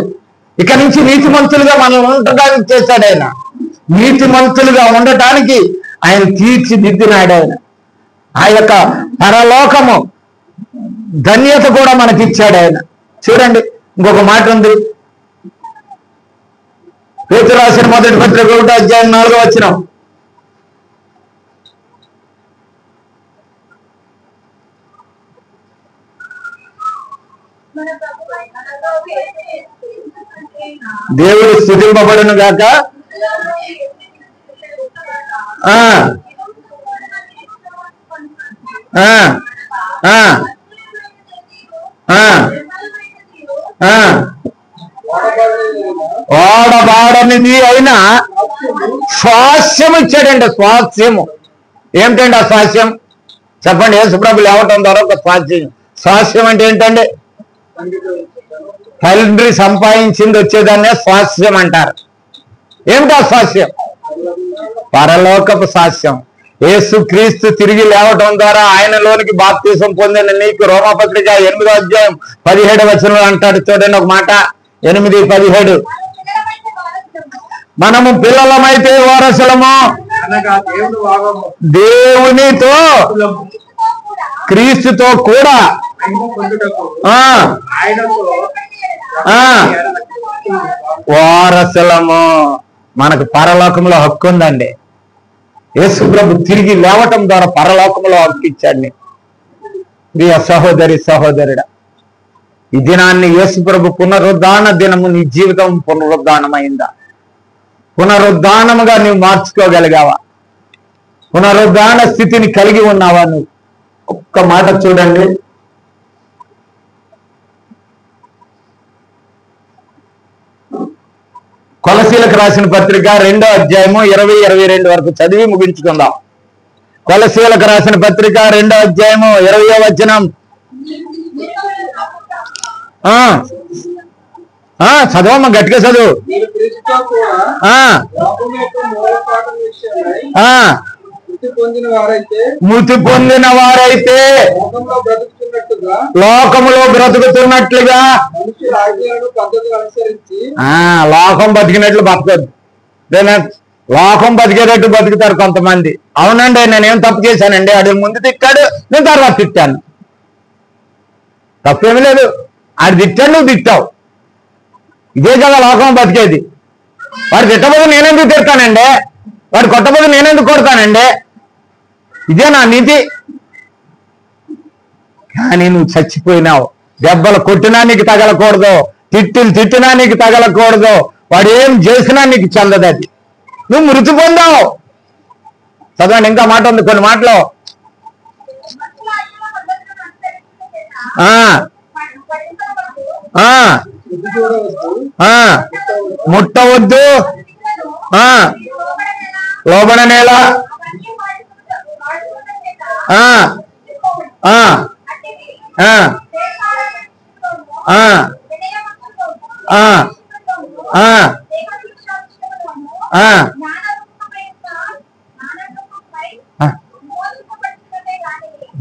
ఇక నుంచి నీతిమంతులుగా మనం ఉండటానికి చేశాడు ఆయన. నీతిమంతులుగా ఉండటానికి ఆయన తీర్చిదిద్దినాడు ఆయన. ఆ యొక్క పరలోకము ధన్యత కూడా మనకి ఇచ్చాడు ఆయన. చూడండి, ఇంకొక మాట ఉంది. పేతురు రాసిన మొదటి పత్రిక 1:4 దేవుడు స్తుతింపబడును గాక. వాడబాడనిది అయినా స్వాస్యం ఇచ్చాడండి. స్వాస్యము ఏమిటండి ఆ స్వాస్యం? చెప్పండి. యేసుప్రభు లేవటం ద్వారా ఒక స్వాస్యం. స్వాస్యం అంటే ఏంటండి? తండ్రి సంపాదించింది వచ్చేదాన్నే స్వాస్యం అంటారు. ఏమిటా స్వాస్యం? పరలోకపు స్వాస్యం. యేసుక్రీస్తు తిరిగి లేవటం ద్వారా ఆయనలోనికి బాప్తీసం పొందిన నీకు రోమాపత్రిక 8:17 అంటాడు. చూడండి ఒక మాట, 8:17. మనము పిల్లలమైతే వారసులము, దేవునితో క్రీస్తుతో కూడా వారసులము. మనకు పరలోకంలో హక్కు ఉందండి. యేసు ప్రభు తిరిగి లేవటం ద్వారా పరలోకంలో హక్కు ఇచ్చాడు. ప్రియ సహోదరి సహోదరుడా, ఈ దినాన్ని యేసు ప్రభు పునరుద్ధాన దినము నీ జీవితం పునరుద్ధానమైందా? పునరుద్ధానముగా నువ్వు మార్చుకోగలిగావా? పునరుద్ధాన స్థితిని కలిగి ఉన్నావా నువ్వు? ఒక్క మాట చూడండి. కొలసీలకు రాసిన పత్రిక 2:20-22 చదివి ముగించుకుందాం. కొలసీలకు రాసిన పత్రిక 2:20 చదవమ్మా, గట్టిగా చదువు. మృతి పొందిన వారైతే లోకములో బ్రతుకుతున్నట్లుగా లోకం బతికినట్లు బతకదు. లోకం బతికేటట్టు బతుకుతారు కొంతమంది. అవునండి, నేనేం తప్పు చేశానండి, ఆడు ముందు తిట్టాడు, నేను తర్వాత తిట్టాను. తప్పేమీ లేదు. ఆడు తిట్టాడు, నువ్వు తిట్టావు. ఇదే కదా లోకం బతికేది. వాడు తిట్టబోదు నేనెందుకు తిడతానండి, వాడు కొట్టబోదు నేనెందుకు కొడతానండి. ఇదే నా నీతి. కానీ నువ్వు చచ్చిపోయినావు. దెబ్బలు కొట్టినా నీకు తగలకూడదు, తిట్టినా నీకు తగలకూడదు, వాడు ఏం చేసినా నీకు చెందదు. అది నువ్వు మృతి పొందావు. చదవండి, ఇంకా మాట ఉంది కొన్ని మాటలు. ముట్టవద్దు, లోబడనేలా,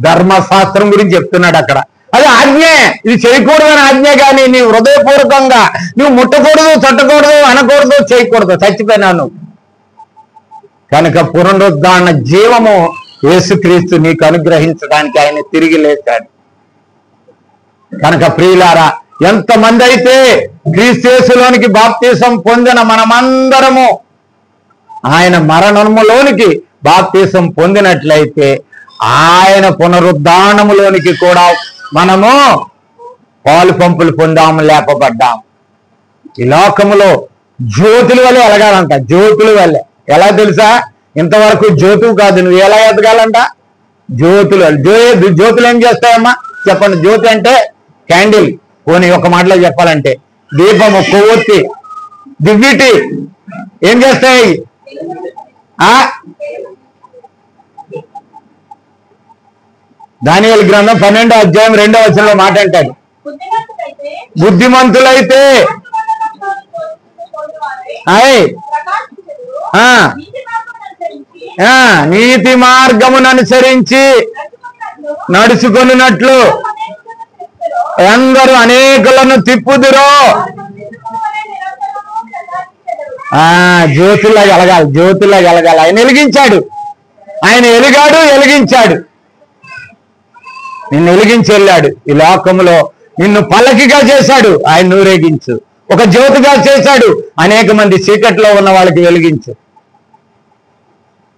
ధర్మశాస్త్రం గురించి చెప్తున్నాడు అక్కడ. అది ఆజ్ఞే, ఇది చేయకూడదని ఆజ్ఞ. కానీ నీ హృదయపూర్వకంగా నువ్వు ముట్టకూడదు, తట్టకూడదు, అనకూడదు, చేయకూడదు, చచ్చిపోయినావు నువ్వు. కనుక పునరుద్ధరణ జీవము యేసుక్రీస్తు నీకు అనుగ్రహించడానికి ఆయన తిరిగి లేచాడు. కనుక ప్రియులారా, ఎంతమంది అయితే క్రీస్తు యేసులోనికి బాప్తీసం పొందిన మనమందరము ఆయన మరణములోనికి బాప్తీసం పొందినట్లయితే ఆయన పునరుద్ధానములోనికి కూడా మనము పాలు పంపులు పొందాము, లేపబడ్డాము. ఈ లోకములో జ్యోతుల వల్ల ఎలగాలంట. జ్యోతుల వల్లే ఎలా తెలుసా? ఇంతవరకు జ్యోతువు కాదు, నువ్వు ఎలా ఎదగాలంట? జ్యోతులు. జ్యోతులు ఏం చేస్తాయమ్మా చెప్పండి? జ్యోతి అంటే క్యాండిల్. పోనీ ఒక మాటలో చెప్పాలంటే దీపము, కొవ్వొత్తి, దివ్విటి ఏం చేస్తాయి? దానియేలు గ్రంథం 12వ అధ్యాయం 2వ వచనంలో మాట అంటాడు, బుద్ధిమంతులైతే నీతి మార్గమును అనుసరించి నడుచుకున్నట్లు అందరూ అనేకులను తిప్పుదురో. జ్యోతిలా ఎలగాలి, జ్యోతిలా ఎలగాలి. ఆయన వెలిగించాడు, ఆయన ఎలిగాడు, వెలిగించాడు, నిన్ను వెలిగించి వెళ్ళాడు. ఈ లోకంలో నిన్ను పల్లకిగా చేశాడు, ఆయన నూరేగించు. ఒక జ్యోతిగా చేశాడు, అనేక మంది చీకట్లో ఉన్న వాళ్ళకి వెలిగించు.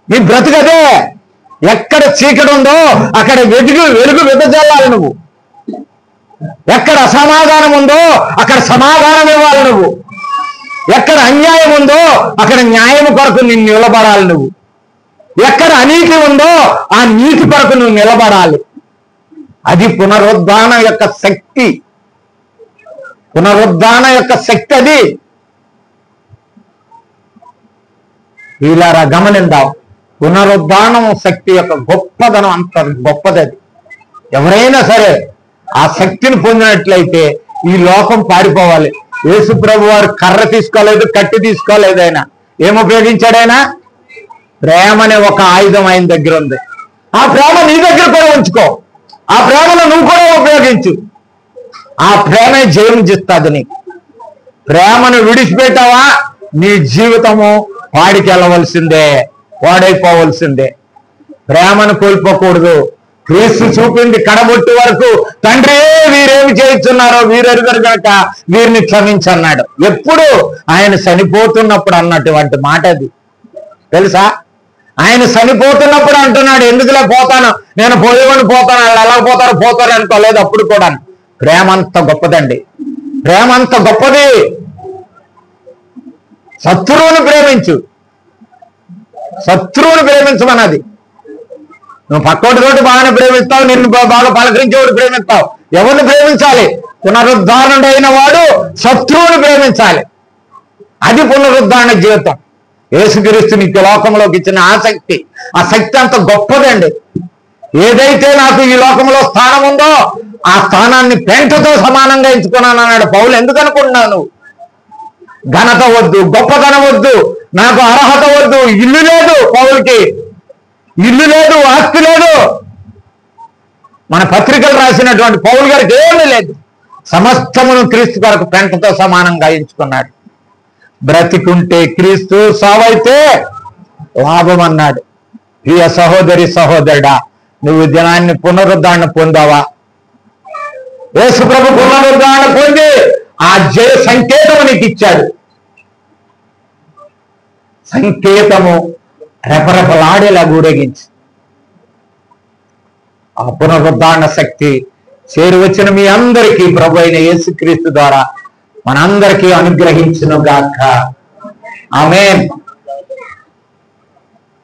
నీ బ్రతుకదే. ఎక్కడ చీకటి ఉందో అక్కడ వెలుగు వెదజల్లాలి నువ్వు. ఎక్కడ అసమాధానం ఉందో అక్కడ సమాధానం ఇవ్వాలి నువ్వు. ఎక్కడ అన్యాయం ఉందో అక్కడ న్యాయం కొరకు నిన్ను నిలబడాలి నువ్వు. ఎక్కడ అనీతి ఉందో ఆ నీతి కొరకు నువ్వు నిలబడాలి. అది పునరుద్ధాన యొక్క శక్తి. పునరుద్ధాన యొక్క శక్తి అది. వీళ్ళారా గమనిందాం, పునరుద్ధానం శక్తి యొక్క గొప్పదనం అంత గొప్పది. అది ఎవరైనా సరే ఆ శక్తిని పొందినట్లయితే ఈ లోకం పారిపోవాలి. యేసు ప్రభు వారు కర్ర తీసుకోలేదు, కట్టి తీసుకోలేదు. ఆయన ఏం ఉపయోగించాడు? ఆయన ప్రేమ అనే ఒక ఆయుధం ఆయన దగ్గర ఉంది. ఆ ప్రేమ నీ దగ్గర కూడా ఉంచుకో. ఆ ప్రేమను నువ్వు కూడా ఉపయోగించు. ఆ ప్రేమే జయం చేస్తుంది నీకు. ప్రేమను విడిచిపెట్టావా నీ జీవితము వాడికి వెళ్ళవలసిందే, వాడైపోవలసిందే. ప్రేమను కోల్పోకూడదు. క్రీస్తు చూపింది కడబొట్టు వరకు, తండ్రి వీరేమి చేస్తున్నారో వీరెరుగరు కనుక వీరిని క్షమించన్నాడు. ఎప్పుడు? ఆయన చనిపోతున్నప్పుడు అన్నటువంటి మాట అది. తెలుసా? ఆయన చనిపోతున్నప్పుడు అంటున్నాడు, ఎందుకులే పోతాను, నేను పోయేవాడిని పోతాను, వాళ్ళు ఎలా పోతారో పోతారు అనుకోలేదు. అప్పుడు కూడా ప్రేమ అంత గొప్పదండి. ప్రేమ అంత గొప్పది. శత్రువుని ప్రేమించు, శత్రువుని ప్రేమించమన్నది. నువ్వు పక్కోటి తోటి బాగానే ప్రేమిస్తావు, నిన్ను బాగా పలకరించేవాడు ప్రేమిస్తావు. ఎవరిని ప్రేమించాలి? పునరుద్ధరణుడైన వాడు శత్రువుని ప్రేమించాలి. అది పునరుద్ధరణ జీవితం. యేసుక్రీస్తు నీకు లోకంలోకి ఇచ్చిన ఆసక్తి, ఆ శక్తి అంత గొప్పదండి. ఏదైతే నాకు ఈ లోకంలో స్థానం ఉందో ఆ స్థానాన్ని పెంటతో సమానంగా ఎంచుకున్నాను అన్నాడు పౌలు. ఎందుకు అనుకుంటున్నావు నువ్వు? ఘనత వద్దు, గొప్పతనం వద్దు, నాకు అర్హత వద్దు. ఇల్లు లేదు పౌలుకి, ఇల్లు లేదు, ఆస్తి లేదు. మన పత్రికలు రాసినటువంటి పౌలు గారికి ఏమీ లేదు. సమస్తమును క్రీస్తు కొరకు పెంటతో సమానంగా ఎంచుకున్నాడు. బ్రతికుంటే క్రీస్తు, సావైతే లాభం అన్నాడు. ప్రియ సహోదరి సహోదరుడా, నువ్వు దినాన్ని పునరుద్ధరణ పొందావా? యేసు ప్రభు పునరుద్ధరణ పొంది ఆ జయ సంకేతము నీకు ఇచ్చాడు. సంకేతము రెపరెపలాడేలా ఊరేగించి ఆ పునరుద్ధరణ శక్తి చేరువచ్చిన మీ అందరికీ ప్రభు అయిన యేసుక్రీస్తు ద్వారా మనందరికీ అనుగ్రహించును గాక. ఆమేన్.